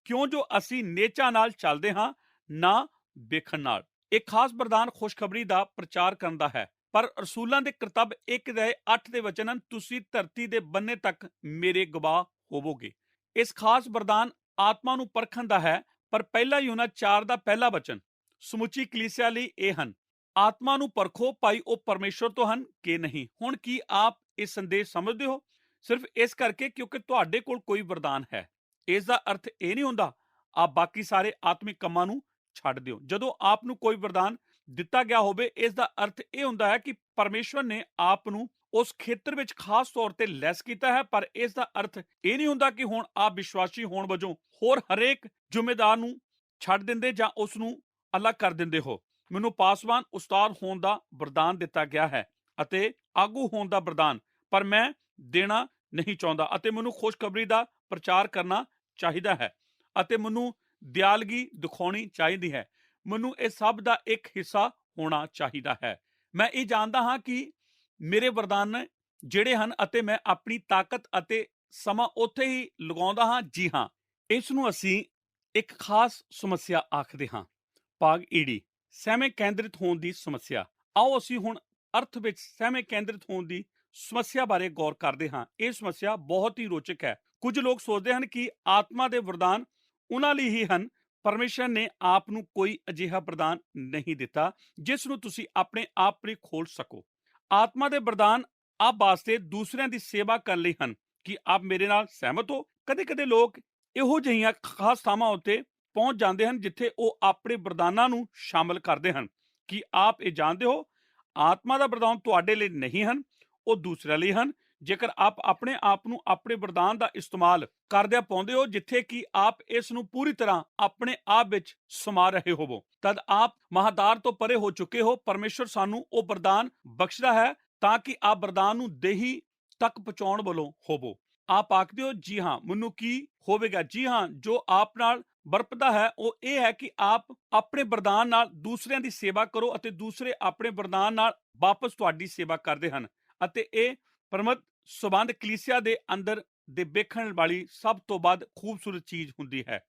ਕਿਉਂ ਜੋ ਅਸੀਂ ਨੇਚਾ ਨਾਲ ਚੱਲਦੇ ਹਾਂ, ਨਾ ਵੇਖਣ ਨਾਲ। ਇਹ ਖਾਸ ਵਰਦਾਨ ਖੁਸ਼ਖਬਰੀ ਦਾ ਪ੍ਰਚਾਰ ਕਰਨ ਦਾ ਹੈ, ਪਰ ਰਸੂਲਾਂ ਦੇ ਕਰਤੱਵ 1:8 ਦੇ ਵਚਨ ਹਨ, ਤੁਸੀਂ ਧਰਤੀ ਦੇ ਬੰਨੇ ਤੱਕ ਮੇਰੇ ਗਵਾਹ ਹੋਵੋਗੇ। ਇਸ ਖਾਸ ਵਰਦਾਨ ਆਤਮਾ ਨੂੰ ਪਰਖਣ ਦਾ ਹੈ, ਪਰ ਪਹਿਲਾ ਯੂਹੰਨਾ 4 ਦਾ ਪਹਿਲਾ ਵਚਨ ਸਮੁੱਚੀ ਕਲੀਸਿਆ ਲਈ ਇਹ ਹਨ, ਆਤਮਾ ਨੂੰ ਪਰਖੋ ਭਾਈ ਉਹ ਪਰਮੇਸ਼ਵਰ ਤੋਂ ਹਨ ਕਿ ਨਹੀਂ। ਹੁਣ ਕੀ ਆਪ ਇਹ ਸੰਦੇਸ਼ ਸਮਝਦੇ ਹੋ? ਸਿਰਫ ਇਸ ਕਰਕੇ ਕਿਉਂਕਿ ਤੁਹਾਡੇ ਕੋਲ ਕੋਈ ਵਰਦਾਨ ਹੈ, ਇਸ ਦਾ ਅਰਥ ਇਹ ਨਹੀਂ ਹੁੰਦਾ ਆਪ ਬਾਕੀ ਸਾਰੇ ਆਤਮਿਕ ਕੰਮਾਂ ਨੂੰ ਛੱਡ ਦਿਓ। ਜਦੋਂ ਆਪ ਨੂੰ ਕੋਈ ਵਰਦਾਨ ਦਿੱਤਾ ਗਿਆ ਹੋਵੇ, ਇਸ ਦਾ ਅਰਥ ਇਹ ਹੁੰਦਾ ਹੈ ਕਿ ਪਰਮੇਸ਼ਵਰ ਨੇ ਆਪ ਨੂੰ ਉਸ ਖੇਤਰ ਵਿੱਚ ਖਾਸ ਤੌਰ ਤੇ ਲੈਸ ਕੀਤਾ ਹੈ, ਪਰ ਇਸ ਦਾ ਅਰਥ ਇਹ ਨਹੀਂ ਹੁੰਦਾ ਕਿ ਹੁਣ ਆਪ ਵਿਸ਼ਵਾਸੀ ਹੋਣ ਵਜੋਂ ਹੋਰ ਹਰੇਕ ਜ਼ਿੰਮੇਦਾਰ ਨੂੰ ਛੱਡ ਦਿੰਦੇ ਜਾਂ ਉਸ ਨੂੰ ਅਲੱਗ ਕਰ ਦਿੰਦੇ ਹੋ। ਮੈਨੂੰ ਪਾਸਵਾਨ ਉਸਤਾਦ ਹੋਣ ਦਾ ਵਰਦਾਨ ਦਿੱਤਾ ਗਿਆ ਹੈ ਅਤੇ ਆਗੂ ਹੋਣ ਦਾ ਵਰਦਾਨ, ਪਰ ਮੈਂ ਦੇਣਾ ਨਹੀਂ ਚਾਹੁੰਦਾ, ਅਤੇ ਮੈਨੂੰ ਖੁਸ਼ਖਬਰੀ ਦਾ ਪ੍ਰਚਾਰ ਕਰਨਾ ਚਾਹੀਦਾ ਹੈ, ਅਤੇ ਮੈਨੂੰ ਦਿਆਲਗੀ ਦਿਖਾਉਣੀ ਚਾਹੀਦੀ ਹੈ। ਮੈਨੂੰ ਇਹ ਸਭ ਦਾ ਇੱਕ ਹਿੱਸਾ ਹੋਣਾ ਚਾਹੀਦਾ ਹੈ। ਮੈਂ ਇਹ ਜਾਣਦਾ ਹਾਂ ਕਿ ਮੇਰੇ ਵਰਦਾਨ ਨੇ ਜਿਹੜੇ ਹਨ ਅਤੇ ਮੈਂ ਆਪਣੀ ਤਾਕਤ ਅਤੇ ਸਮਾਂ ਉੱਥੇ ਹੀ ਲਗਾਉਂਦਾ ਹਾਂ। ਜੀ ਹਾਂ, ਇਸ ਨੂੰ ਅਸੀਂ ਇੱਕ ਖਾਸ ਸਮੱਸਿਆ ਆਖਦੇ ਹਾਂ। ਭਾਗ ਈਡੀ, ਸਹਿਮੇ ਕੇਂਦਰਿਤ ਹੋਣ ਦੀ ਸਮੱਸਿਆ। ਆਓ ਅਸੀਂ ਹੁਣ ਅਰਥ ਵਿੱਚ ਸਹਿਮੇ ਕੇਂਦਰਿਤ ਹੋਣ ਦੀ ਸਮੱਸਿਆ ਬਾਰੇ ਗੌਰ ਕਰਦੇ ਹਾਂ। ਇਹ ਸਮੱਸਿਆ ਬਹੁਤ ਹੀ ਰੋਚਕ ਹੈ। ਕੁਝ ਲੋਕ ਸੋਚਦੇ ਹਨ ਕਿ ਆਤਮਾ ਦੇ ਵਰਦਾਨ ਉਹਨਾਂ ਲਈ ਹੀ ਹਨ। ਪਰਮੇਸ਼ਰ ਨੇ ਆਪ ਨੂੰ ਕੋਈ ਅਜਿਹਾ ਵਰਦਾਨ ਨਹੀਂ ਦਿੱਤਾ ਜਿਸ ਨੂੰ ਤੁਸੀਂ ਆਪਣੇ ਆਪ ਲਈ ਖੋਲ ਸਕੋ। ਆਤਮਾ ਦੇ ਵਰਦਾਨ ਆਪ ਵਾਸਤੇ ਦੂਸਰਿਆਂ ਦੀ ਸੇਵਾ ਕਰਨ ਲਈ ਹਨ। ਕਿ ਆਪ ਮੇਰੇ ਨਾਲ ਸਹਿਮਤ ਹੋ? ਕਦੇ ਕਦੇ ਲੋਕ ਇਹੋ ਜਿਹੀਆਂ ਖਾਸ ਥਾਵਾਂ ਉੱਤੇ ਪਹੁੰਚ ਜਾਂਦੇ ਹਨ ਜਿੱਥੇ ਉਹ ਆਪਣੇ ਵਰਦਾਨਾਂ ਨੂੰ ਸ਼ਾਮਲ ਕਰਦੇ ਹਨ। ਕਿ ਆਪ ਇਹ ਜਾਣਦੇ ਹੋ, ਆਤਮਾ ਦਾ ਵਰਦਾਨ ਤੁਹਾਡੇ ਲਈ ਨਹੀਂ ਹਨ, ਉਹ ਦੂਸਰਿਆਂ ਲਈ ਹਨ। ਜੇਕਰ ਆਪ ਆਪਣੇ ਆਪ ਨੂੰ ਆਪਣੇ ਵਰਦਾਨ ਦਾ ਇਸਤੇਮਾਲ ਕਰਦਿਆਂ ਪਾਉਂਦੇ ਹੋ ਜਿੱਥੇ ਕਿ ਆਪ ਇਸ ਨੂੰ ਪੂਰੀ ਤਰ੍ਹਾਂ ਆਪਣੇ ਆਪ ਵਿੱਚ ਸਮਾ ਰਹੇ ਹੋਵੋ, ਤਦ ਆਪ ਮਹਾਦਾਰ ਤੋਂ ਪਰੇ ਹੋ ਚੁੱਕੇ ਹੋ। ਪਰਮੇਸ਼ਰ ਸਾਨੂੰ ਉਹ ਵਰਦਾਨ ਬਖਸ਼ਦਾ ਹੈ ਤਾਂ ਕਿ ਆਪ ਵਰਦਾਨ ਨੂੰ ਦੇਹੀ ਤੱਕ ਪਹੁੰਚਾਉਣ ਵੱਲੋਂ ਹੋਵੋ। ਆਪ ਆਖਦੇ ਹੋ, ਜੀ ਹਾਂ, ਮੈਨੂੰ ਕੀ ਹੋਵੇਗਾ? ਜੀ ਹਾਂ, ਜੋ ਆਪ ਨਾਲ ਵਰਪਦਾ ਹੈ ਉਹ ਇਹ ਹੈ ਕਿ ਆਪ ਆਪਣੇ ਵਰਦਾਨ ਨਾਲ ਦੂਸਰਿਆਂ ਦੀ ਸੇਵਾ ਕਰੋ ਅਤੇ ਦੂਸਰੇ ਆਪਣੇ ਵਰਦਾਨ ਨਾਲ ਵਾਪਸ ਤੁਹਾਡੀ ਸੇਵਾ ਕਰਦੇ ਹਨ। ਅਤੇ ਇਹ ਪਰਮਤ ਸੰਬੰਧ ਕਲੀਸਿਆ ਦੇ ਅੰਦਰ ਦੇ ਵੇਖਣ ਵਾਲੀ ਸਭ ਤੋਂ ਵੱਧ ਖੂਬਸੂਰਤ ਚੀਜ਼ ਹੁੰਦੀ ਹੈ।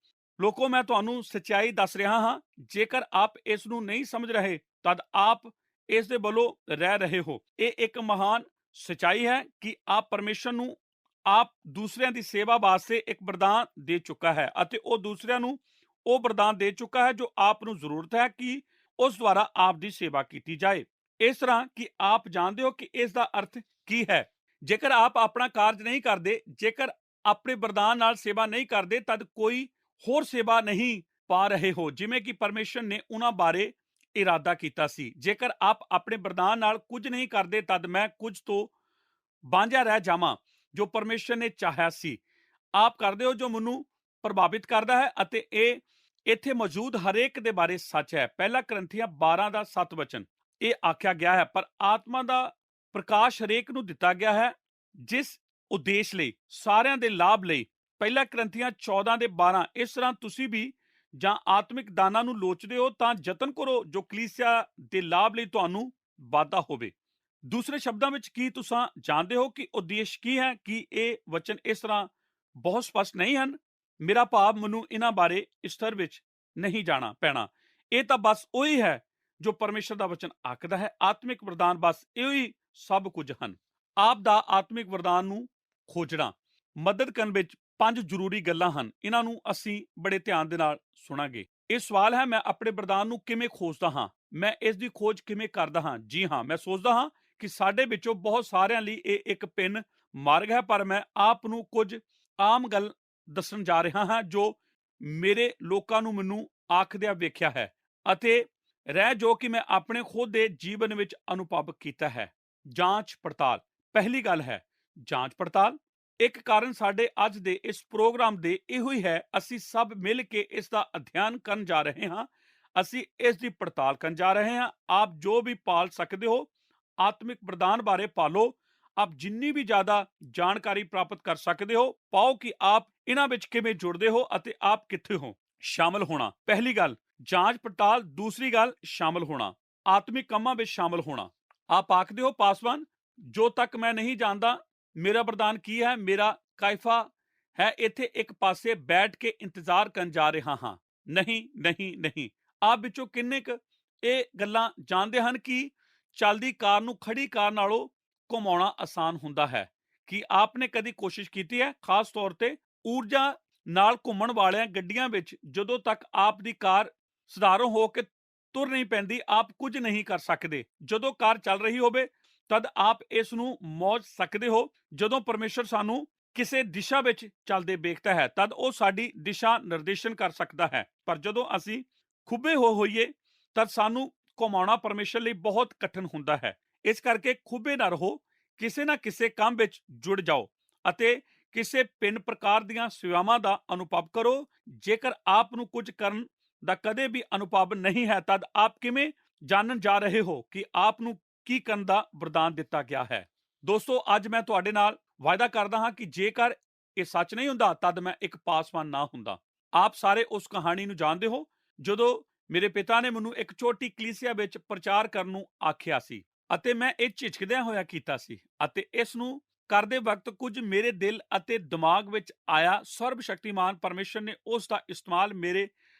ਲੋਕੋ, ਮੈਂ ਤੁਹਾਨੂੰ ਸੱਚਾਈ ਦੱਸ ਰਿਹਾ ਹਾਂ। ਜੇਕਰ ਆਪ ਇਸ ਨੂੰ ਨਹੀਂ ਸਮਝ ਰਹੇ ਤਦ ਆਪ ਇਸ ਦੇ ਵੱਲੋਂ ਰਹਿ ਰਹੇ ਹੋ। ਇਹ ਇੱਕ ਮਹਾਨ ਸੱਚਾਈ ਹੈ ਕਿ ਆਪ ਪਰਮੇਸ਼ਰ ਨੂੰ ਆਪ ਦੂਸਰਿਆਂ ਦੀ ਸੇਵਾ ਵਾਸਤੇ ਇੱਕ ਵਰਦਾਨ ਦੇ ਚੁੱਕਾ ਹੈ ਅਤੇ ਉਹ ਦੂਸਰਿਆਂ ਨੂੰ ਉਹ ਵਰਦਾਨ ਦੇ ਚੁੱਕਾ ਹੈ ਜੋ ਆਪ ਨੂੰ ਜ਼ਰੂਰਤ ਹੈ ਕਿ ਉਸ ਦੁਆਰਾ ਆਪ ਦੀ ਸੇਵਾ ਕੀਤੀ ਜਾਏ। ਇਸ ਤਰ੍ਹਾਂ ਕਿ ਆਪ ਜਾਣਦੇ ਹੋ ਕਿ ਇਸ ਦਾ ਅਰਥ ਕੀ ਹੈ। ਜੇਕਰ ਆਪ ਆਪਣਾ ਕਾਰਜ ਨਹੀਂ ਕਰਦੇ, ਜੇਕਰ ਆਪਣੇ ਵਰਦਾਨ ਨਾਲ ਸੇਵਾ ਨਹੀਂ ਕਰਦੇ, ਤਦ ਕੋਈ ਹੋਰ ਸੇਵਾ ਨਹੀਂ ਪਾ ਰਹੇ ਹੋ ਜਿਵੇਂ ਕਿ ਪਰਮੇਸ਼ਰ ਨੇ ਉਹਨਾਂ ਬਾਰੇ ਇਰਾਦਾ ਕੀਤਾ ਸੀ। ਜੇਕਰ ਆਪ ਆਪਣੇ ਵਰਦਾਨ ਨਾਲ ਕੁਝ ਨਹੀਂ ਕਰਦੇ ਤਦ ਮੈਂ ਕੁਝ ਤੋਂ ਵਾਂਝਾ ਰਹਿ ਜਾਵਾਂ ਜੋ ਪਰਮੇਸ਼ਰ ਨੇ ਚਾਹਿਆ ਸੀ। ਆਪ ਕਰਦੇ ਹੋ ਜੋ ਮੈਨੂੰ ਪ੍ਰਭਾਵਿਤ ਕਰਦਾ ਹੈ ਅਤੇ ਇਹ ਇੱਥੇ ਮੌਜੂਦ ਹਰੇਕ ਦੇ ਬਾਰੇ ਸੱਚ ਹੈ। ਪਹਿਲਾ ਕਰੰਥੀਆਂ 12 ਦਾ 7 ਵਚਨ ਇਹ ਆਖਿਆ ਗਿਆ ਹੈ, ਪਰ ਆਤਮਾ ਦਾ ਪ੍ਰਕਾਸ਼ ਹਰੇਕ ਨੂੰ ਦਿੱਤਾ ਗਿਆ ਹੈ ਜਿਸ ਉਦੇਸ਼ ਲਈ, ਸਾਰਿਆਂ ਦੇ ਲਾਭ ਲਈ। ਪਹਿਲਾ ਕਰੰਥੀਆਂ 14 ਦੇ 12। ਇਸ ਤਰ੍ਹਾਂ ਤੁਸੀਂ ਵੀ ਜਾਂ ਆਤਮਿਕ ਦਾਨਾਂ ਨੂੰ ਲੋਚਦੇ ਹੋ ਤਾਂ ਯਤਨ ਕਰੋ ਜੋ ਕਲੀਸਿਆ ਦੇ ਲਾਭ ਲਈ ਤੁਹਾਨੂੰ ਵਾਧਾ ਹੋਵੇ। ਦੂਸਰੇ ਸ਼ਬਦਾਂ ਵਿੱਚ ਕੀ ਤੁਸੀਂ ਜਾਣਦੇ ਹੋ ਕਿ ਉਦੇਸ਼ ਕੀ ਹੈ? ਕਿ ਇਹ ਵਚਨ ਇਸ ਤਰ੍ਹਾਂ ਬਹੁਤ ਸਪਸ਼ਟ ਨਹੀਂ ਹਨ। ਮੇਰਾ ਭਾਵ, ਮੈਨੂੰ ਇਹਨਾਂ ਬਾਰੇ ਵਿਸਥਾਰ ਵਿੱਚ ਨਹੀਂ ਜਾਣਾ ਪੈਣਾ। ਇਹ ਤਾਂ ਬਸ ਉਹੀ ਹੈ ਜੋ ਪਰਮੇਸ਼ਰ ਦਾ ਵਚਨ ਆਖਦਾ ਹੈ। ਆਤਮਿਕ ਵਰਦਾਨ ਬਸ ਇਹੋ ਹੀ ਸਭ ਕੁਝ ਹਨ। ਆਪ ਦਾ ਆਤਮਿਕ ਵਰਦਾਨ ਨੂੰ ਖੋਜਣਾ, ਮਦਦ ਕਰਨ ਵਿੱਚ 5 ਜ਼ਰੂਰੀ ਗੱਲਾਂ ਹਨ। ਇਹਨਾਂ ਨੂੰ ਅਸੀਂ ਬੜੇ ਧਿਆਨ ਦੇ ਨਾਲ ਸੁਣਾਂਗੇ। ਇਹ ਸਵਾਲ ਹੈ, ਮੈਂ ਆਪਣੇ ਵਰਦਾਨ ਨੂੰ ਕਿਵੇਂ ਖੋਜਦਾ ਹਾਂ? ਮੈਂ ਇਸ ਦੀ ਖੋਜ ਕਿਵੇਂ ਕਰਦਾ ਹਾਂ? ਜੀ ਹਾਂ, ਮੈਂ ਸੋਚਦਾ ਹਾਂ ਕਿ ਸਾਡੇ ਵਿੱਚੋਂ ਬਹੁਤ ਸਾਰਿਆਂ ਲਈ ਇਹ ਇੱਕ ਭਿੰਨ ਮਾਰਗ ਹੈ, ਪਰ ਮੈਂ ਆਪ ਨੂੰ ਕੁਝ ਆਮ ਗੱਲ ਦੱਸਣ ਜਾ ਰਿਹਾ ਹਾਂ ਜੋ ਮੇਰੇ ਲੋਕਾਂ ਨੂੰ ਮੈਨੂੰ ਆਖਦਿਆਂ ਵੇਖਿਆ ਹੈ ਅਤੇ ਰਹਿ ਜੋ ਕਿ ਮੈਂ ਆਪਣੇ ਖੁਦ ਦੇ ਜੀਵਨ ਵਿੱਚ ਅਨੁਭਵ ਕੀਤਾ ਹੈ। ਜਾਂਚ ਪੜਤਾਲ। ਪਹਿਲੀ ਗੱਲ ਹੈ ਜਾਂਚ ਪੜਤਾਲ। ਇੱਕ ਕਾਰਨ ਸਾਡੇ ਅੱਜ ਦੇ ਇਸ ਪ੍ਰੋਗਰਾਮ ਦੇ ਇਹੋ ਹੀ ਹੈ। ਅਸੀਂ ਸਭ ਮਿਲ ਕੇ ਇਸ ਦਾ ਅਧਿਐਨ ਕਰਨ ਜਾ ਰਹੇ ਹਾਂ। ਅਸੀਂ ਇਸ ਦੀ ਪੜਤਾਲ ਕਰਨ ਜਾ ਰਹੇ ਹਾਂ। ਆਪ ਜੋ ਵੀ ਪਾਲ ਸਕਦੇ ਹੋ ਆਤਮਿਕ ਵਰਦਾਨ ਬਾਰੇ ਪਾਲੋ। ਆਪ ਜਿੰਨੀ ਵੀ ਜ਼ਿਆਦਾ ਜਾਣਕਾਰੀ ਪ੍ਰਾਪਤ ਕਰ ਸਕਦੇ ਹੋ ਪਾਓ ਕਿ ਆਪ ਇਹਨਾਂ ਵਿੱਚ ਕਿਵੇਂ ਜੁੜਦੇ ਹੋ ਅਤੇ ਆਪ ਕਿੱਥੇ ਹੋ। ਸ਼ਾਮਲ ਹੋਣਾ। ਪਹਿਲੀ ਗੱਲ ਜਾਂਚ ਪੜਤਾਲ। ਦੂਸਰੀ ਗੱਲ ਸ਼ਾਮਲ ਹੋਣਾ, ਆਤਮਿਕ ਕੰਮਾਂ ਵਿੱਚ ਸ਼ਾਮਲ ਹੋਣਾ। ਆਪ ਆਖਦੇ ਹੋ, ਪਾਸਵਾਨ, ਜੋ ਤੱਕ ਮੈਂ ਨਹੀਂ ਜਾਣਦਾ ਮੇਰਾ ਵਰਦਾਨ ਕੀ ਹੈ, ਮੇਰਾ ਕਾਇਫਾ ਹੈ, ਇੱਥੇ ਇੱਕ ਪਾਸੇ ਬੈਠ ਕੇ ਇੰਤਜ਼ਾਰ ਕਰਨ ਜਾ ਰਿਹਾ ਹਾਂ। ਨਹੀਂ ਨਹੀਂ ਨਹੀਂ। ਆਪ ਵਿੱਚੋਂ ਕਿੰਨੇ ਕੁ ਇਹ ਗੱਲਾਂ ਜਾਣਦੇ ਹਨ ਕਿ ਚੱਲਦੀ ਕਾਰ ਨੂੰ ਖੜੀ ਕਾਰ ਨਾਲੋਂ ਘੁਮਾਉਣਾ ਆਸਾਨ ਹੁੰਦਾ ਹੈ? ਕਿ ਆਪ ਨੇ ਕਦੀ ਕੋਸ਼ਿਸ਼ ਕੀਤੀ ਹੈ? ਖਾਸ ਤੌਰ ਤੇ ਊਰਜਾ ਨਾਲ ਘੁੰਮਣ ਵਾਲਿਆਂ ਗੱਡੀਆਂ ਵਿੱਚ ਜਦੋਂ ਤੱਕ ਆਪ ਦੀ ਕਾਰ ਸਧਾਰਨ ਹੋ ਕੇ ਤੁਰ ਨਹੀਂ ਪੈਂਦੀ ਆਪ ਕੁਝ ਨਹੀਂ ਕਰ ਸਕਦੇ। ਜਦੋਂ ਕਾਰ ਚੱਲ ਰਹੀ ਹੋਵੇ ਤਦ ਆਪ ਇਸ ਨੂੰ ਮੌਜ ਸਕਦੇ ਹੋ। ਜਦੋਂ ਪਰਮੇਸ਼ਰ ਸਾਨੂੰ ਕਿਸੇ ਦਿਸ਼ਾ ਵਿੱਚ ਚੱਲਦੇ ਵੇਖਦਾ ਹੈ ਤਦ ਉਹ ਸਾਡੀ ਦਿਸ਼ਾ ਨਿਰਦੇਸ਼ਨ ਕਰ ਸਕਦਾ ਹੈ, ਪਰ ਜਦੋਂ ਅਸੀਂ ਖੁੱਬੇ ਹੋਈਏ ਤਦ ਸਾਨੂੰ ਘੁਮਾਉਣਾ ਪਰਮੇਸ਼ਰ ਲਈ ਬਹੁਤ ਕਠਿਨ ਹੁੰਦਾ ਹੈ। ਇਸ ਕਰਕੇ ਖੁੱਬੇ ਨਾ ਰਹੋ, ਕਿਸੇ ਨਾ ਕਿਸੇ ਕੰਮ ਵਿੱਚ ਜੁੜ ਜਾਓ ਅਤੇ ਕਿਸੇ ਭਿੰਨ ਪ੍ਰਕਾਰ ਦੀਆਂ ਸੇਵਾਵਾਂ ਦਾ ਅਨੁਭਵ ਕਰੋ। ਜੇਕਰ ਆਪ ਨੂੰ ਕੁਝ ਕਰਨ ਦਾ ਕਦੇ ਵੀ ਅਨੁਭਵ ਨਹੀਂ ਹੈ ਤਦ ਆਪ ਕਿਵੇਂ ਜਾਣਨ ਜਾ ਰਹੇ ਹੋ ਕਿ ਆਪ ਨੂੰ ਕੀ ਕਰਨ ਦਾ ਵਰਦਾਨ ਦਿੱਤਾ ਗਿਆ ਹੈ? ਦੋਸਤੋ, ਅੱਜ ਮੈਂ ਤੁਹਾਡੇ ਨਾਲ ਵਾਅਦਾ ਕਰਦਾ ਹਾਂ ਕਿ ਜੇਕਰ ਇਹ ਸੱਚ ਨਹੀਂ ਹੁੰਦਾ ਤਦ ਮੈਂ ਇੱਕ ਪਾਸਵਾਨ ਨਾ ਹੁੰਦਾ। ਆਪ ਸਾਰੇ ਉਸ ਕਹਾਣੀ ਨੂੰ ਜਾਣਦੇ ਹੋ ਜਦੋਂ ਮੇਰੇ ਪਿਤਾ ਨੇ ਮੈਨੂੰ ਇੱਕ ਛੋਟੀ ਕਲੀਸਿਆ ਵਿੱਚ ਪ੍ਰਚਾਰ ਕਰਨ ਨੂੰ ਆਖਿਆ ਸੀ ਅਤੇ ਮੈਂ ਇਹ ਝਿਜਕਦਿਆਂ ਹੋਇਆ ਕੀਤਾ ਸੀ ਅਤੇ ਇਸ ਨੂੰ ਕਰਦੇ ਵਕਤ ਕੁਝ ਮੇਰੇ ਦਿਲ ਅਤੇ ਦਿਮਾਗ ਵਿੱਚ ਆਇਆ। ਸਰਬ ਸ਼ਕਤੀਮਾਨ ਪਰਮੇਸ਼ਰ ਨੇ ਉਸ ਦਾ ਇਸਤੇਮਾਲ ਮੇਰੇ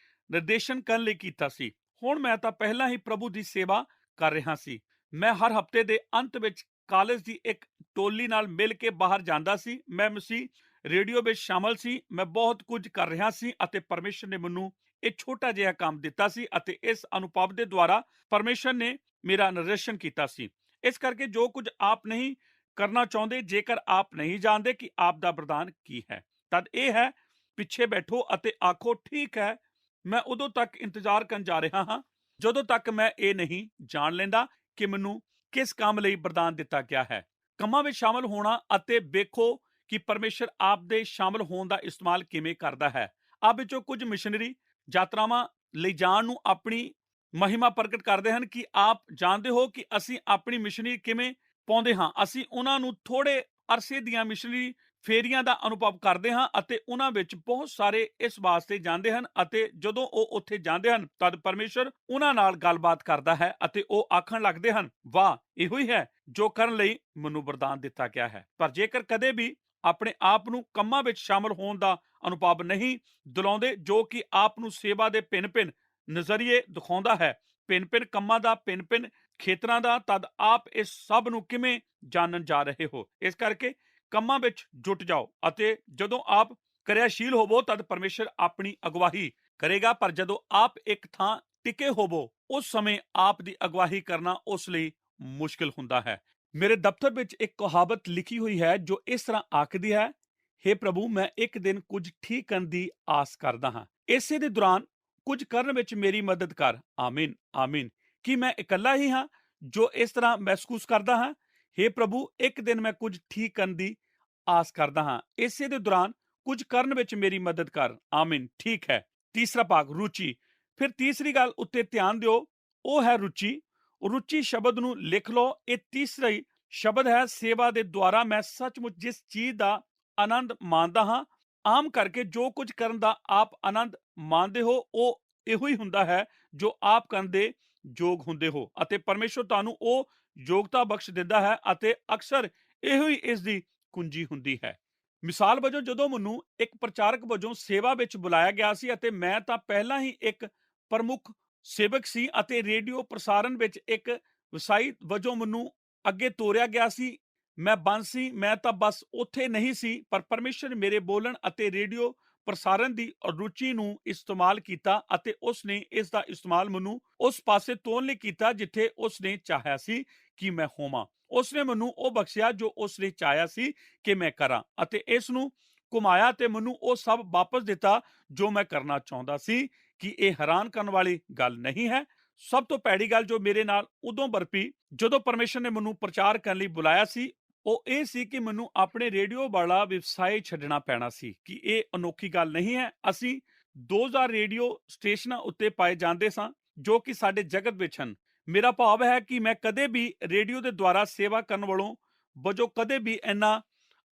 ਨਿਰਦੇਸ਼ਨ ਕਰਨ ਲਈ ਕੀਤਾ ਸੀ। ਹੁਣ ਮੈਂ ਤਾਂ ਪਹਿਲਾਂ ਹੀ ਪ੍ਰਭੂ ਦੀ ਸੇਵਾ ਕਰ ਰਿਹਾ ਸੀ। ਮੈਂ ਹਰ ਹਫ਼ਤੇ ਦੇ ਅੰਤ ਵਿੱਚ ਕਾਲਜ ਦੀ ਇੱਕ ਟੋਲੀ ਨਾਲ ਮਿਲ ਕੇ ਬਾਹਰ ਜਾਂਦਾ ਸੀ। ਮੈਂ ਮਸੀਹ ਰੇਡੀਓ ਵਿੱਚ ਸ਼ਾਮਲ ਸੀ। ਮੈਂ ਬਹੁਤ ਕੁਝ ਕਰ ਰਿਹਾ ਸੀ ਅਤੇ ਪਰਮੇਸ਼ਰ ਨੇ ਮੈਨੂੰ ਇਹ ਛੋਟਾ ਜਿਹਾ ਕੰਮ ਦਿੱਤਾ ਸੀ ਅਤੇ ਇਸ ਅਨੁਭਵ ਦੇ ਦੁਆਰਾ ਪਰਮੇਸ਼ਰ ਨੇ ਮੇਰਾ ਨਿਰਦੇਸ਼ਨ ਕੀਤਾ ਸੀ। ਇਸ ਕਰਕੇ ਜੋ ਕੁਝ ਆਪ ਨਹੀਂ ਕਰਨਾ ਚਾਹੁੰਦੇ, ਜੇਕਰ ਆਪ ਨਹੀਂ ਜਾਣਦੇ ਕਿ ਆਪ ਦਾ ਵਰਦਾਨ ਕੀ ਹੈ, ਤਦ ਇਹ ਹੈ ਪਿੱਛੇ ਬੈਠੋ ਅਤੇ ਆਖੋ ਠੀਕ ਹੈ। ਮੈਂ ਉਦੋਂ ਤੱਕ ਇੰਤਜ਼ਾਰ ਕਰਨ ਜਾ ਰਿਹਾ ਹਾਂ ਜਦੋਂ ਤੱਕ ਮੈਂ ਇਹ ਨਹੀਂ ਜਾਣ ਲੈਂਦਾ ਕਿ ਮੈਨੂੰ ਕਿਸ ਕੰਮ ਲਈ ਵਰਦਾਨ ਦਿੱਤਾ ਗਿਆ ਹੈ। ਕੰਮਾਂ ਵਿੱਚ ਸ਼ਾਮਲ ਹੋਣਾ ਅਤੇ ਵੇਖੋ ਕਿ ਪਰਮੇਸ਼ਰ ਆਪ ਦੇ ਸ਼ਾਮਲ ਹੋਣ ਦਾ ਇਸਤੇਮਾਲ ਕਿਵੇਂ ਕਰਦਾ ਹੈ। ਆਪ ਵਿੱਚੋਂ ਕੁਝ ਮਿਸ਼ਨਰੀ ਯਾਤਰਾਵਾਂ ਲਈ ਜਾਣ ਨੂੰ ਆਪਣੀ ਮਹਿਮਾ ਪ੍ਰਗਟ ਕਰਦੇ ਹਨ। ਕਿ ਆਪ ਜਾਣਦੇ ਹੋ ਕਿ ਅਸੀਂ ਆਪਣੀ ਮਿਸ਼ਨਰੀ ਕਿਵੇਂ ਪਾਉਂਦੇ ਹਾਂ। ਅਸੀਂ ਉਹਨਾਂ ਨੂੰ ਥੋੜੇ ਅਰਸੇ ਦੀਆਂ ਮਿਸ਼ਨਰੀ ਫੇਰੀਆਂ ਦਾ ਅਨੁਭਵ ਕਰਦੇ ਹਾਂ ਅਤੇ ਉਹਨਾਂ ਵਿੱਚ ਬਹੁਤ ਸਾਰੇ ਇਸ ਵਾਸਤੇ ਜਾਂਦੇ ਹਨ ਅਤੇ ਜਦੋਂ ਉਹ ਉੱਥੇ ਜਾਂਦੇ ਹਨ ਤਦ ਪਰਮੇਸ਼ਰ ਉਹਨਾਂ ਨਾਲ ਗੱਲਬਾਤ ਕਰਦਾ ਹੈ ਅਤੇ ਉਹ ਆਖਣ ਲੱਗਦੇ ਹਨ, ਵਾਹ, ਇਹੋ ਹੀ ਹੈ ਜੋ ਕਰਨ ਲਈ ਮੈਨੂੰ ਵਰਦਾਨ ਦਿੱਤਾ ਗਿਆ ਹੈ। ਪਰ ਜੇਕਰ ਕਦੇ ਵੀ ਆਪਣੇ ਆਪ ਨੂੰ ਕੰਮਾਂ ਵਿੱਚ ਸ਼ਾਮਲ ਹੋਣ ਦਾ ਅਨੁਭਵ ਨਹੀਂ ਦਿਲਾਉਂਦੇ, ਜੋ ਕਿ ਆਪ ਨੂੰ ਸੇਵਾ ਦੇ ਭਿੰਨ-ਭਿੰਨ ਨਜ਼ਰੀਏ ਦਿਖਾਉਂਦਾ ਹੈ, ਭਿੰਨ-ਭਿੰਨ ਕੰਮਾਂ ਦਾ, ਭਿੰਨ-ਭਿੰਨ ਖੇਤਰਾਂ ਦਾ, ਤਦ ਆਪ ਇਸ ਸਭ ਨੂੰ ਕਿਵੇਂ ਜਾਣਨ ਜਾ ਰਹੇ ਹੋ। ਇਸ ਕਰਕੇ ਕੰਮਾਂ ਵਿੱਚ ਜੁਟ ਜਾਓ ਅਤੇ ਜਦੋਂ ਆਪ ਕਿਰਿਆਸ਼ੀਲ ਹੋਵੋ ਤਦ ਪਰਮੇਸ਼ਰ ਆਪਣੀ ਅਗਵਾਈ ਕਰੇਗਾ। ਪਰ ਜਦੋਂ ਆਪ ਇੱਕ ਥਾਂ ਟਿਕੇ ਹੋਵੋ ਉਸ ਸਮੇਂ ਆਪ ਦੀ ਅਗਵਾਈ ਕਰਨਾ ਉਸ ਲਈ ਮੁਸ਼ਕਿਲ ਹੁੰਦਾ ਹੈ। ਮੇਰੇ ਦਫ਼ਤਰ ਵਿੱਚ ਇੱਕ ਕਹਾਵਤ ਲਿਖੀ ਹੋਈ ਹੈ ਜੋ ਇਸ ਤਰ੍ਹਾਂ ਆਖਦੀ ਹੈ, ਹੇ ਪ੍ਰਭੂ, ਮੈਂ ਇੱਕ ਦਿਨ ਕੁਝ ਠੀਕ ਕਰਨ ਦੀ ਆਸ ਕਰਦਾ ਹਾਂ, ਇਸੇ ਦੇ ਦੌਰਾਨ ਕੁਝ ਕਰਨ ਵਿੱਚ ਮੇਰੀ ਮਦਦ ਕਰ। ਆਮੀਨ, ਆਮੀਨ। ਕੀ ਮੈਂ ਇਕੱਲਾ ਹੀ ਹਾਂ ਜੋ ਇਸ ਤਰ੍ਹਾਂ ਮਹਿਸੂਸ ਕਰਦਾ ਹਾਂ? ਹੇ ਪ੍ਰਭੂ, ਇੱਕ ਦਿਨ ਮੈਂ ਕੁਝ ਠੀਕ ਕਰਨ ਦੀ ਆਸ ਕਰਦਾ ਹਾਂ, ਇਸੇ ਦੇ ਦੌਰਾਨ ਕੁਝ ਕਰਨ ਵਿੱਚ ਮੇਰੀ ਮਦਦ ਕਰ। ਆਮੀਨ। ਠੀਕ ਹੈ। ਤੀਸਰਾ ਭਾਗ, ਰੁਚੀ। ਫਿਰ ਤੀਸਰੀ ਗੱਲ ਉੱਤੇ ਧਿਆਨ ਦਿਓ, ਉਹ ਹੈ ਰੁਚੀ। ਰੁਚੀ ਸ਼ਬਦ ਨੂੰ ਲਿਖ ਲਓ। ਇਹ ਤੀਸਰਾ ਹੀ ਸ਼ਬਦ ਹੈ। ਸੇਵਾ ਦੇ ਦੁਆਰਾ ਮੈਂ ਸੱਚਮੁੱਚ ਜਿਸ ਚੀਜ਼ ਦਾ ਆਨੰਦ ਮਾਣਦਾ ਹਾਂ, ਆਮ ਕਰਕੇ ਜੋ ਕੁਝ ਕਰਨ ਦਾ ਆਪ ਆਨੰਦ ਮਾਣਦੇ ਹੋ, ਉਹ ਇਹੋ ਹੀ ਹੁੰਦਾ ਹੈ ਜੋ ਆਪ ਕਰਨ ਦੇ ਯੋਗ ਹੁੰਦੇ ਹੋ ਅਤੇ ਪਰਮੇਸ਼ਰ ਤੁਹਾਨੂੰ ਉਹ ਯੋਗਤਾ ਬਖਸ਼ ਦਿੰਦਾ ਹੈ ਅਤੇ ਅਕਸਰ ਇਹੋ ਹੀ ਇਸ ਦੀ ਕੁੰਜੀ ਹੁੰਦੀ ਹੈ। ਮਿਸਾਲ ਵਜੋਂ ਜਦੋਂ ਮੈਨੂੰ ਇੱਕ ਪ੍ਰਚਾਰਕ ਵਜੋਂ ਸੇਵਾ ਵਿੱਚ ਬੁਲਾਇਆ ਗਿਆ ਸੀ ਅਤੇ ਮੈਂ ਤਾਂ ਪਹਿਲਾਂ ਹੀ ਇੱਕ ਪ੍ਰਮੁੱਖ ਸੇਵਕ ਸੀ ਅਤੇ ਰੇਡੀਓ ਪ੍ਰਸਾਰਣ ਵਿੱਚ ਇੱਕ ਵਸਾਈ ਵਜੋਂ ਮੈਨੂੰ ਅੱਗੇ ਤੋਰਿਆ ਗਿਆ ਸੀ। ਮੈਂ ਬੰਦ ਸੀ, ਮੈਂ ਤਾਂ ਬਸ ਉੱਥੇ ਨਹੀਂ ਸੀ, ਪਰ ਪਰਮੇਸ਼ਰ ਨੇ ਮੇਰੇ ਬੋਲਣ ਅਤੇ ਰੇਡੀਓ ਪ੍ਰਸਾਰਣ ਦੀ ਰੁਚੀ ਨੂੰ ਇਸਤੇਮਾਲ ਕੀਤਾ ਅਤੇ ਉਸ ਨੇ ਇਸ ਦਾ ਇਸਤੇਮਾਲ ਮੈਨੂੰ ਉਸ ਪਾਸੇ ਤੋਰਨ ਲਈ ਕੀਤਾ ਜਿੱਥੇ ਉਸ ਨੇ ਚਾਹਿਆ ਸੀ ਕਿ ਮੈਂ ਹੋਵਾਂ। ਉਸ ਨੇ ਮੈਨੂੰ ਉਹ ਬਖਸ਼ਿਆ ਜੋ ਉਸ ਨੇ ਚਾਹਿਆ ਸੀ ਕਿ ਮੈਂ ਕਰਾਂ ਅਤੇ ਇਸ ਨੂੰ ਘੁਮਾਇਆ ਤੇ ਮੈਨੂੰ ਉਹ ਸਭ ਵਾਪਸ ਦਿੱਤਾ ਜੋ ਮੈਂ ਕਰਨਾ ਚਾਹੁੰਦਾ ਸੀ। ਕਿ ਇਹ ਹੈਰਾਨ ਕਰਨ ਵਾਲੀ ਗੱਲ ਨਹੀਂ ਹੈ? ਸਭ ਤੋਂ ਭੈੜੀ ਗੱਲ ਜੋ ਮੇਰੇ ਨਾਲ ਉਦੋਂ ਬਰਪੀ ਜਦੋਂ ਪਰਮੇਸ਼ਰ ਨੇ ਮੈਨੂੰ ਪ੍ਰਚਾਰ ਕਰਨ ਲਈ ਬੁਲਾਇਆ ਸੀ, ਉਹ ਇਹ ਸੀ ਕਿ ਮੈਨੂੰ ਆਪਣੇ ਰੇਡੀਓ ਵਾਲਾ ਵਿਵਸਾਏ ਛੱਡਣਾ ਪੈਣਾ ਸੀ। ਕਿ ਇਹ ਅਨੋਖੀ ਗੱਲ ਨਹੀਂ ਹੈ। ਅਸੀਂ 2000 ਰੇਡੀਓ ਸਟੇਸ਼ਨਾਂ ਉੱਤੇ ਪਾਏ ਜਾਂਦੇ ਸਾਂ ਜੋ ਕਿ ਸਾਡੇ ਜਗਤ ਵਿੱਚ ਹਨ। ਮੇਰਾ ਭਾਵ ਹੈ ਕਿ ਮੈਂ ਕਦੇ ਵੀ ਰੇਡੀਓ ਦੇ ਦੁਆਰਾ ਸੇਵਾ ਕਰਨ ਵਾਲੋਂ ਵਜੋਂ ਕਦੇ ਵੀ ਇੰਨਾ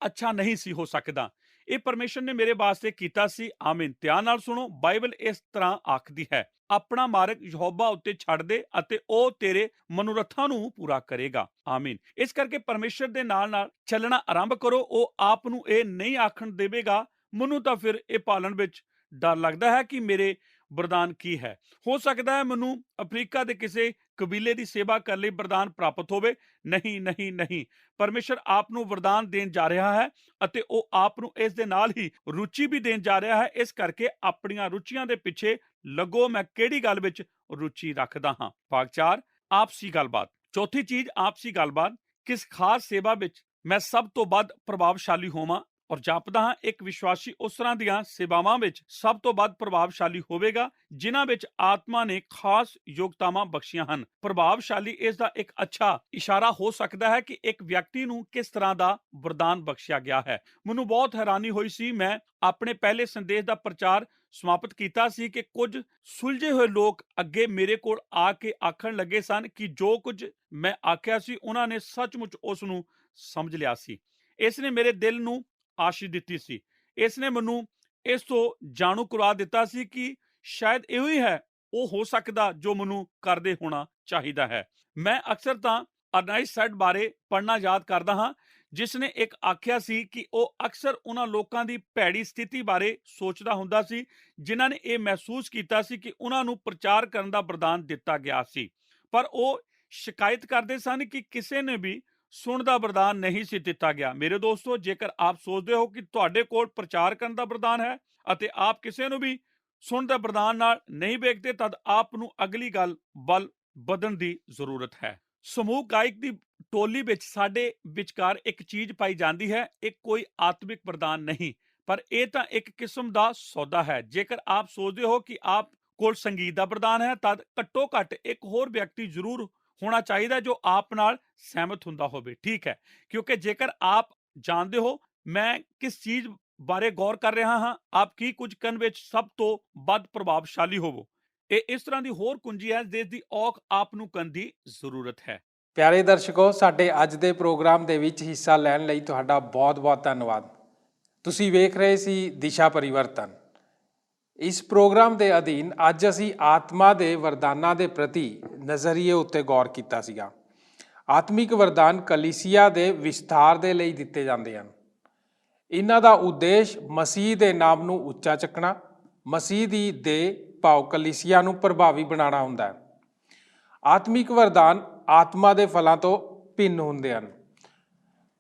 ਅੱਛਾ ਨਹੀਂ ਸੀ ਹੋ ਸਕਦਾ। ਇਹ ਪਰਮੇਸ਼ਰ ਨੇ ਮੇਰੇ ਵਾਸਤੇ ਕੀਤਾ ਸੀ। ਆਮੀਨ। ਧਿਆਨ ਨਾਲ ਸੁਣੋ, ਬਾਈਬਲ ਇਸ ਤਰ੍ਹਾਂ ਆਖਦੀ ਹੈ, ਆਪਣਾ ਮਾਰਗ ਯਹੋਵਾ ਉੱਤੇ ਛੱਡ ਦੇ ਅਤੇ ਉਹ ਤੇਰੇ ਮਨੋਰਥਾਂ ਨੂੰ ਪੂਰਾ ਕਰੇਗਾ। ਆਮੀਨ। ਇਸ ਕਰਕੇ ਪਰਮੇਸ਼ਰ ਦੇ ਨਾਲ ਚੱਲਣਾ ਆਰੰਭ ਕਰੋ। ਉਹ ਆਪ ਨੂੰ ਇਹ ਨਹੀਂ ਆਖਣ ਦੇਵੇਗਾ। ਮੈਨੂੰ ਤਾਂ ਫਿਰ ਇਹ ਪਾਲਣ ਵਿੱਚ ਡਰ ਲੱਗਦਾ ਹੈ ਕਿ ਮੇਰੇ ਵਰਦਾਨ ਕੀ ਹੈ। ਹੋ ਸਕਦਾ ਹੈ ਮੈਨੂੰ ਅਫਰੀਕਾ ਦੇ ਕਿਸੇ ਕਬੀਲੇ ਦੀ ਸੇਵਾ ਕਰਨ ਲਈ ਵਰਦਾਨ ਪ੍ਰਾਪਤ ਹੋਵੇ। ਨਹੀਂ, ਨਹੀਂ, ਨਹੀਂ। ਪਰਮੇਸ਼ਰ ਆਪ ਨੂੰ ਵਰਦਾਨ ਦੇਣ ਜਾ ਰਿਹਾ ਹੈ ਅਤੇ ਉਹ ਆਪ ਨੂੰ ਇਸ ਦੇ ਨਾਲ ਹੀ ਰੁਚੀ ਵੀ ਦੇਣ ਜਾ ਰਿਹਾ ਹੈ। ਇਸ ਕਰਕੇ ਆਪਣੀਆਂ ਰੁਚੀਆਂ ਦੇ ਪਿੱਛੇ ਲੱਗੋ। ਮੈਂ ਕਿਹੜੀ ਗੱਲ ਵਿੱਚ ਰੁਚੀ ਰੱਖਦਾ ਹਾਂ। ਭਾਗ 4, ਆਪਸੀ ਗੱਲਬਾਤ। ਚੌਥੀ ਚੀਜ਼, ਆਪਸੀ ਗੱਲਬਾਤ। ਕਿਸ ਖਾਸ ਸੇਵਾ ਵਿੱਚ ਮੈਂ ਸਭ ਤੋਂ ਵੱਧ ਪ੍ਰਭਾਵਸ਼ਾਲੀ ਹੋਵਾਂ ਔਰ ਜਾਪਦਾ ਹਾਂ ਇੱਕ ਵਿਸ਼ਵਾਸੀ ਉਸ ਤਰ੍ਹਾਂ ਦੀਆਂ ਸੇਵਾਵਾਂ ਵਿੱਚ ਸਭ ਤੋਂ ਵੱਧ ਪ੍ਰਭਾਵਸ਼ਾਲੀ ਹੋਵੇਗਾ ਜਿਨ੍ਹਾਂ ਵਿੱਚ ਆਤਮਾ ਨੇ ਖਾਸ ਯੋਗਤਾਵਾਂ ਬਖਸ਼ੀਆਂ ਹਨ। ਪ੍ਰਭਾਵਸ਼ਾਲੀ ਇਸ ਦਾ ਇੱਕ ਅੱਛਾ ਇਸ਼ਾਰਾ ਹੋ ਸਕਦਾ ਹੈ ਕਿ ਇੱਕ ਵਿਅਕਤੀ ਨੂੰ ਕਿਸ ਤਰ੍ਹਾਂ ਦਾ ਵਰਦਾਨ ਬਖਸ਼ਿਆ ਗਿਆ ਹੈ। ਮੈਨੂੰ ਬਹੁਤ ਹੈਰਾਨੀ ਹੋਈ ਸੀ। ਮੈਂ ਆਪਣੇ ਪਹਿਲੇ ਸੰਦੇਸ਼ ਦਾ ਪ੍ਰਚਾਰ ਸਮਾਪਤ ਕੀਤਾ ਸੀ ਕਿ ਕੁਝ ਸੁਲਝੇ ਹੋਏ ਲੋਕ ਅੱਗੇ ਮੇਰੇ ਕੋਲ ਆ ਕੇ ਆਖਣ ਲੱਗੇ ਸਨ ਕਿ ਜੋ ਕੁਝ ਮੈਂ ਆਖਿਆ ਸੀ ਉਹਨਾਂ ਨੇ ਸੱਚਮੁੱਚ ਉਸ ਨੂੰ ਸਮਝ ਲਿਆ ਸੀ। ਇਸ ਨੇ ਮੇਰੇ ਦਿਲ ਨੂੰ ਆਸ਼ੀਸ਼ ਦਿੱਤੀ ਸੀ। ਇਸ ਨੇ ਮੈਨੂੰ ਇਸ ਤੋਂ ਜਾਣੂ ਕਰਵਾ ਦਿੱਤਾ ਸੀ ਕਿ ਸ਼ਾਇਦ ਇਹੋ ਹੀ ਹੈ ਉਹ ਹੋ ਸਕਦਾ ਜੋ ਮੈਨੂੰ ਕਰਦੇ ਹੋਣਾ ਚਾਹੀਦਾ ਹੈ। ਮੈਂ ਅਕਸਰ ਤਾਂ ਅਰਨਾਈਜ਼ ਸੈਟ ਬਾਰੇ ਪੜ੍ਹਨਾ ਯਾਦ ਕਰਦਾ ਹਾਂ, ਜਿਸ ਨੇ ਇੱਕ ਆਖਿਆ ਸੀ ਕਿ ਉਹ ਅਕਸਰ ਉਹਨਾਂ ਲੋਕਾਂ ਦੀ ਭੈੜੀ ਸਥਿਤੀ ਬਾਰੇ ਸੋਚਦਾ ਹੁੰਦਾ ਸੀ ਜਿਨ੍ਹਾਂ ਨੇ ਇਹ ਮਹਿਸੂਸ ਕੀਤਾ ਸੀ ਕਿ ਉਹਨਾਂ ਨੂੰ ਪ੍ਰਚਾਰ ਕਰਨ ਦਾ ਵਰਦਾਨ ਦਿੱਤਾ ਗਿਆ ਸੀ, ਪਰ ਉਹ ਸ਼ਿਕਾਇਤ ਕਰਦੇ ਸਨ ਕਿ ਕਿਸੇ ਨੇ ਵੀ ਸੁਣਨ ਦਾ ਵਰਦਾਨ ਨਹੀਂ ਸੀ ਦਿੱਤਾ ਗਿਆ। ਮੇਰੇ ਦੋਸਤੋ, ਜੇਕਰ ਆਪ ਸੋਚਦੇ ਹੋ ਕਿ ਤੁਹਾਡੇ ਕੋਲ ਪ੍ਰਚਾਰ ਕਰਨ ਦਾ ਵਰਦਾਨ ਹੈ ਅਤੇ ਆਪ ਕਿਸੇ ਨੂੰ ਵੀ ਸੁਣਨ ਦਾ ਵਰਦਾਨ ਨਾਲ ਨਹੀਂ ਵੇਖਦੇ, ਤਦ ਆਪ ਨੂੰ ਅਗਲੀ ਗੱਲ ਵੱਲ ਵਧਣ ਦੀ ਜ਼ਰੂਰਤ ਹੈ। ਸਮੂਹ ਗਾਇਕ ਦੀ ਟੋਲੀ ਵਿੱਚ ਸਾਡੇ ਵਿਚਕਾਰ ਇੱਕ ਚੀਜ਼ ਪਾਈ ਜਾਂਦੀ ਹੈ। ਇਹ ਕੋਈ ਆਤਮਿਕ ਵਰਦਾਨ ਨਹੀਂ, ਪਰ ਇਹ ਤਾਂ ਇੱਕ ਕਿਸਮ ਦਾ ਸੌਦਾ ਹੈ। ਜੇਕਰ ਆਪ ਸੋਚਦੇ ਹੋ ਕਿ ਆਪ ਕੋਲ ਸੰਗੀਤ ਦਾ ਵਰਦਾਨ ਹੈ, ਤਦ ਘੱਟੋ ਘੱਟ ਇੱਕ ਹੋਰ ਵਿਅਕਤੀ ਜ਼ਰੂਰ ਹੋਣਾ ਚਾਹੀਦਾ ਜੋ ਆਪ ਨਾਲ ਸਹਿਮਤ ਹੁੰਦਾ ਹੋਵੇ, ਠੀਕ ਹੈ? ਕਿਉਂਕਿ ਜੇਕਰ ਆਪ ਜਾਣਦੇ ਹੋ ਮੈਂ ਕਿਸ ਚੀਜ਼ ਬਾਰੇ ਗੌਰ ਕਰ ਰਿਹਾ ਹਾਂ, ਆਪ ਕੀ ਕੁਝ ਕਰਨ ਵਿੱਚ ਸਭ ਤੋਂ ਵੱਧ ਪ੍ਰਭਾਵਸ਼ਾਲੀ ਹੋਵੋ। ਇਹ ਇਸ ਤਰ੍ਹਾਂ ਦੀ ਹੋਰ ਕੁੰਜੀ ਹੈ ਜਿਸ ਦੀ ਔਖ ਆਪ ਨੂੰ ਕਰਨ ਦੀ ਜ਼ਰੂਰਤ ਹੈ। ਪਿਆਰੇ ਦਰਸ਼ਕੋ, ਸਾਡੇ ਅੱਜ ਦੇ ਪ੍ਰੋਗਰਾਮ ਦੇ ਵਿੱਚ ਹਿੱਸਾ ਲੈਣ ਲਈ ਤੁਹਾਡਾ ਬਹੁਤ-ਬਹੁਤ ਧੰਨਵਾਦ। ਤੁਸੀਂ ਵੇਖ ਰਹੇ ਸੀ ਦਿਸ਼ਾ ਪਰਿਵਰਤਨ। ਇਸ ਪ੍ਰੋਗਰਾਮ ਦੇ ਅਧੀਨ ਅੱਜ ਅਸੀਂ ਆਤਮਾ ਦੇ ਵਰਦਾਨਾਂ ਦੇ ਪ੍ਰਤੀ ਨਜ਼ਰੀਏ ਉੱਤੇ ਗੌਰ ਕੀਤਾ ਸੀਗਾ। ਆਤਮਿਕ ਵਰਦਾਨ ਕਲੀਸਿਆ ਦੇ ਵਿਸਥਾਰ ਦੇ ਲਈ ਦਿੱਤੇ ਜਾਂਦੇ ਹਨ। ਇਹਨਾਂ ਦਾ ਉਦੇਸ਼ ਮਸੀਹ ਦੇ ਨਾਮ ਨੂੰ ਉੱਚਾ ਚੱਕਣਾ, ਮਸੀਹ ਦੀ ਦੇਹ ਭਾਵ ਕਲੀਸਿਆ ਨੂੰ ਪ੍ਰਭਾਵੀ ਬਣਾਉਣਾ ਹੁੰਦਾ ਹੈ। ਆਤਮਿਕ ਵਰਦਾਨ ਆਤਮਾ ਦੇ ਫਲਾਂ ਤੋਂ ਭਿੰਨ ਹੁੰਦੇ ਹਨ।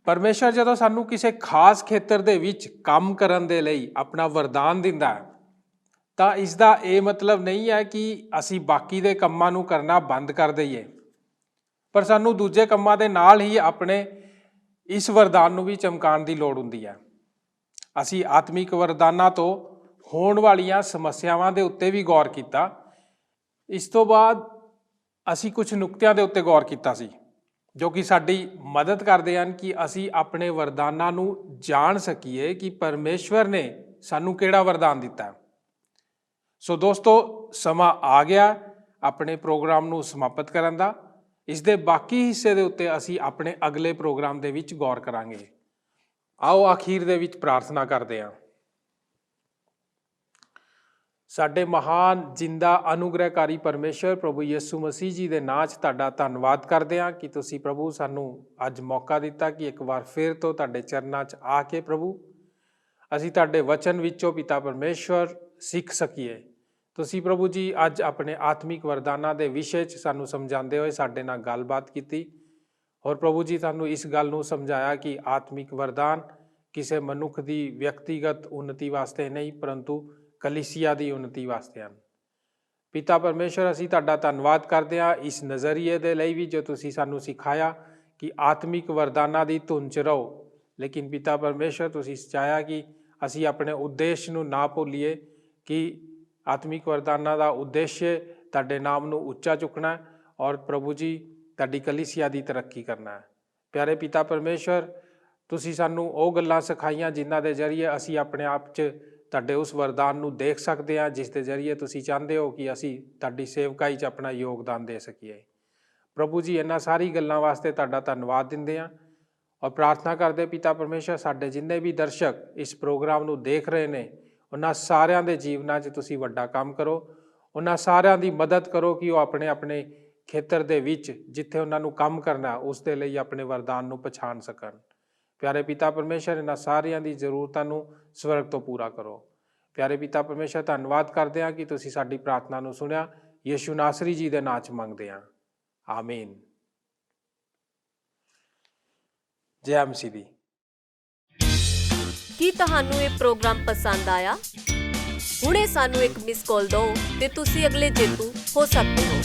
ਪਰਮੇਸ਼ਰ ਜਦੋਂ ਸਾਨੂੰ ਕਿਸੇ ਖਾਸ ਖੇਤਰ ਦੇ ਵਿੱਚ ਕੰਮ ਕਰਨ ਦੇ ਲਈ ਆਪਣਾ ਵਰਦਾਨ ਦਿੰਦਾ ਹੈ, ਤਾਂ ਇਸ ਦਾ ਇਹ ਮਤਲਬ ਨਹੀਂ ਹੈ ਕਿ ਅਸੀਂ ਬਾਕੀ ਦੇ ਕੰਮਾਂ ਨੂੰ ਕਰਨਾ ਬੰਦ ਕਰ ਦਈਏ, ਪਰ ਸਾਨੂੰ ਦੂਜੇ ਕੰਮਾਂ ਦੇ ਨਾਲ ਹੀ ਆਪਣੇ ਇਸ ਵਰਦਾਨ ਨੂੰ ਵੀ ਚਮਕਾਉਣ ਦੀ ਲੋੜ ਹੁੰਦੀ ਹੈ। ਅਸੀਂ ਆਤਮਿਕ ਵਰਦਾਨਾਂ ਤੋਂ ਹੋਣ ਵਾਲੀਆਂ ਸਮੱਸਿਆਵਾਂ ਦੇ ਉੱਤੇ ਵੀ ਗੌਰ ਕੀਤਾ। ਇਸ ਤੋਂ ਬਾਅਦ ਅਸੀਂ ਕੁਝ ਨੁਕਤਿਆਂ ਦੇ ਉੱਤੇ ਗੌਰ ਕੀਤਾ ਸੀ ਜੋ ਕਿ ਸਾਡੀ ਮਦਦ ਕਰਦੇ ਹਨ ਕਿ ਅਸੀਂ ਆਪਣੇ ਵਰਦਾਨਾਂ ਨੂੰ ਜਾਣ ਸਕੀਏ ਕਿ ਪਰਮੇਸ਼ਵਰ ਨੇ ਸਾਨੂੰ ਕਿਹੜਾ ਵਰਦਾਨ ਦਿੱਤਾ ਹੈ। ਸੋ ਦੋਸਤੋ, ਸਮਾਂ ਆ ਗਿਆ ਆਪਣੇ ਪ੍ਰੋਗਰਾਮ ਨੂੰ ਸਮਾਪਤ ਕਰਨ ਦਾ। ਇਸ ਦੇ ਬਾਕੀ ਹਿੱਸੇ ਦੇ ਉੱਤੇ ਅਸੀਂ ਆਪਣੇ ਅਗਲੇ ਪ੍ਰੋਗਰਾਮ ਦੇ ਵਿੱਚ ਗੌਰ ਕਰਾਂਗੇ। ਆਓ ਅਖੀਰ ਦੇ ਵਿੱਚ ਪ੍ਰਾਰਥਨਾ ਕਰਦੇ ਹਾਂ। ਸਾਡੇ ਮਹਾਨ ਜਿੰਦਾ ਅਨੁਗ੍ਰਹਕਾਰੀ ਪਰਮੇਸ਼ਰ ਪ੍ਰਭੂ ਯਿਸੂ ਮਸੀਹ ਜੀ ਦੇ ਨਾਂ 'ਚ ਤੁਹਾਡਾ ਧੰਨਵਾਦ ਕਰਦੇ ਹਾਂ ਕਿ ਤੁਸੀਂ ਪ੍ਰਭੂ ਸਾਨੂੰ ਅੱਜ ਮੌਕਾ ਦਿੱਤਾ ਕਿ ਇੱਕ ਵਾਰ ਫਿਰ ਤੋਂ ਤੁਹਾਡੇ ਚਰਨਾਂ 'ਚ ਆ ਕੇ ਪ੍ਰਭੂ ਅਸੀਂ ਤੁਹਾਡੇ ਵਚਨ ਵਿੱਚੋਂ ਪਿਤਾ ਪਰਮੇਸ਼ਵਰ ਸਿੱਖ ਸਕੀਏ। ਤੁਸੀਂ ਪ੍ਰਭੂ ਜੀ ਅੱਜ ਆਪਣੇ ਆਤਮਿਕ ਵਰਦਾਨਾਂ ਦੇ ਵਿਸ਼ੇ 'ਚ ਸਾਨੂੰ ਸਮਝਾਉਂਦੇ ਹੋਏ ਸਾਡੇ ਨਾਲ ਗੱਲਬਾਤ ਕੀਤੀ। ਔਰ ਪ੍ਰਭੂ ਜੀ ਤੁਹਾਨੂੰ ਇਸ ਗੱਲ ਨੂੰ ਸਮਝਾਇਆ ਕਿ ਆਤਮਿਕ ਵਰਦਾਨ ਕਿਸੇ ਮਨੁੱਖ ਦੀ ਵਿਅਕਤੀਗਤ ਉન્નਤੀ ਵਾਸਤੇ ਨਹੀਂ, ਪਰੰਤੂ ਕਲੀਸਿਆ ਦੀ ਉન્નਤੀ ਵਾਸਤੇ ਹਨ। ਪਿਤਾ ਪਰਮੇਸ਼ਰ, ਅਸੀਂ ਤੁਹਾਡਾ ਧੰਨਵਾਦ ਕਰਦੇ ਹਾਂ ਇਸ ਨਜ਼ਰੀਏ ਦੇ ਲਈ ਵੀ ਜੋ ਤੁਸੀਂ ਸਾਨੂੰ ਸਿਖਾਇਆ ਕਿ ਆਤਮਿਕ ਵਰਦਾਨਾਂ ਦੀ ਧੁਨ 'ਚ ਰਹੋ। ਲੇਕਿਨ ਪਿਤਾ ਪਰਮੇਸ਼ਰ, ਤੁਸੀਂ ਚਾਹਿਆ ਕਿ ਅਸੀਂ ਆਪਣੇ ਉਦੇਸ਼ ਨੂੰ ਨਾ ਭੁੱਲੀਏ ਕਿ ਆਤਮਿਕ ਵਰਦਾਨਾਂ ਦਾ ਉਦੇਸ਼ ਤੁਹਾਡੇ ਨਾਮ ਨੂੰ ਉੱਚਾ ਚੁੱਕਣਾ ਔਰ ਪ੍ਰਭੂ ਜੀ ਤੁਹਾਡੀ ਕਲੀਸਿਆ ਦੀ ਤਰੱਕੀ ਕਰਨਾ ਹੈ। ਪਿਆਰੇ ਪਿਤਾ ਪਰਮੇਸ਼ਰ, ਤੁਸੀਂ ਸਾਨੂੰ ਉਹ ਗੱਲਾਂ ਸਿਖਾਈਆਂ ਜਿਨ੍ਹਾਂ ਦੇ ਜ਼ਰੀਏ ਅਸੀਂ ਆਪਣੇ ਆਪ 'ਚ ਤੁਹਾਡੇ ਉਸ ਵਰਦਾਨ ਨੂੰ ਦੇਖ ਸਕਦੇ ਹਾਂ ਜਿਸ ਦੇ ਜ਼ਰੀਏ ਤੁਸੀਂ ਚਾਹੁੰਦੇ ਹੋ ਕਿ ਅਸੀਂ ਤੁਹਾਡੀ ਸੇਵਕਾਈ 'ਚ ਆਪਣਾ ਯੋਗਦਾਨ ਦੇ ਸਕੀਏ। ਪ੍ਰਭੂ ਜੀ, ਇਹਨਾਂ ਸਾਰੀ ਗੱਲਾਂ ਵਾਸਤੇ ਤੁਹਾਡਾ ਧੰਨਵਾਦ ਦਿੰਦੇ ਹਾਂ ਔਰ ਪ੍ਰਾਰਥਨਾ ਕਰਦੇ ਪਿਤਾ ਪਰਮੇਸ਼ਰ, ਸਾਡੇ ਜਿੰਨੇ ਵੀ ਦਰਸ਼ਕ ਇਸ ਪ੍ਰੋਗਰਾਮ ਨੂੰ ਦੇਖ ਰਹੇ ਨੇ ਉਹਨਾਂ ਸਾਰਿਆਂ ਦੇ ਜੀਵਨਾਂ 'ਚ ਤੁਸੀਂ ਵੱਡਾ ਕੰਮ ਕਰੋ। ਉਹਨਾਂ ਸਾਰਿਆਂ ਦੀ ਮਦਦ ਕਰੋ ਕਿ ਉਹ ਆਪਣੇ ਆਪਣੇ ਖੇਤਰ ਦੇ ਵਿੱਚ ਜਿੱਥੇ ਉਹਨਾਂ ਨੂੰ ਕੰਮ ਕਰਨਾ ਉਸ ਦੇ ਲਈ ਆਪਣੇ ਵਰਦਾਨ ਨੂੰ ਪਛਾਣ ਸਕਣ। ਪਿਆਰੇ ਪਿਤਾ ਪਰਮੇਸ਼ਰ, ਇਹਨਾਂ ਸਾਰਿਆਂ ਦੀ ਜ਼ਰੂਰਤਾਂ ਨੂੰ ਸਵਰਗ ਤੋਂ ਪੂਰਾ ਕਰੋ। ਪਿਆਰੇ ਪਿਤਾ ਪਰਮੇਸ਼ਰ, ਧੰਨਵਾਦ ਕਰਦੇ ਹਾਂ ਕਿ ਤੁਸੀਂ ਸਾਡੀ ਪ੍ਰਾਰਥਨਾ ਨੂੰ ਸੁਣਿਆ। ਯਿਸੂ ਨਾਸਰੀ ਜੀ ਦੇ ਨਾਂ 'ਚ ਮੰਗਦੇ ਹਾਂ, ਆਮੀਨ। ਜੈ ਮਸੀਹ ਦੀ। ਕੀ ਤੁਹਾਨੂੰ ਇਹ ਪ੍ਰੋਗਰਾਮ ਪਸੰਦ ਆਇਆ? ਹੁਣੇ ਸਾਨੂੰ ਇੱਕ ਮਿਸ ਕਾਲ ਦਿਓ ਤੇ ਤੁਸੀਂ ਅਗਲੇ ਜੇਤੂ ਹੋ ਸਕਦੇ ਹੋ।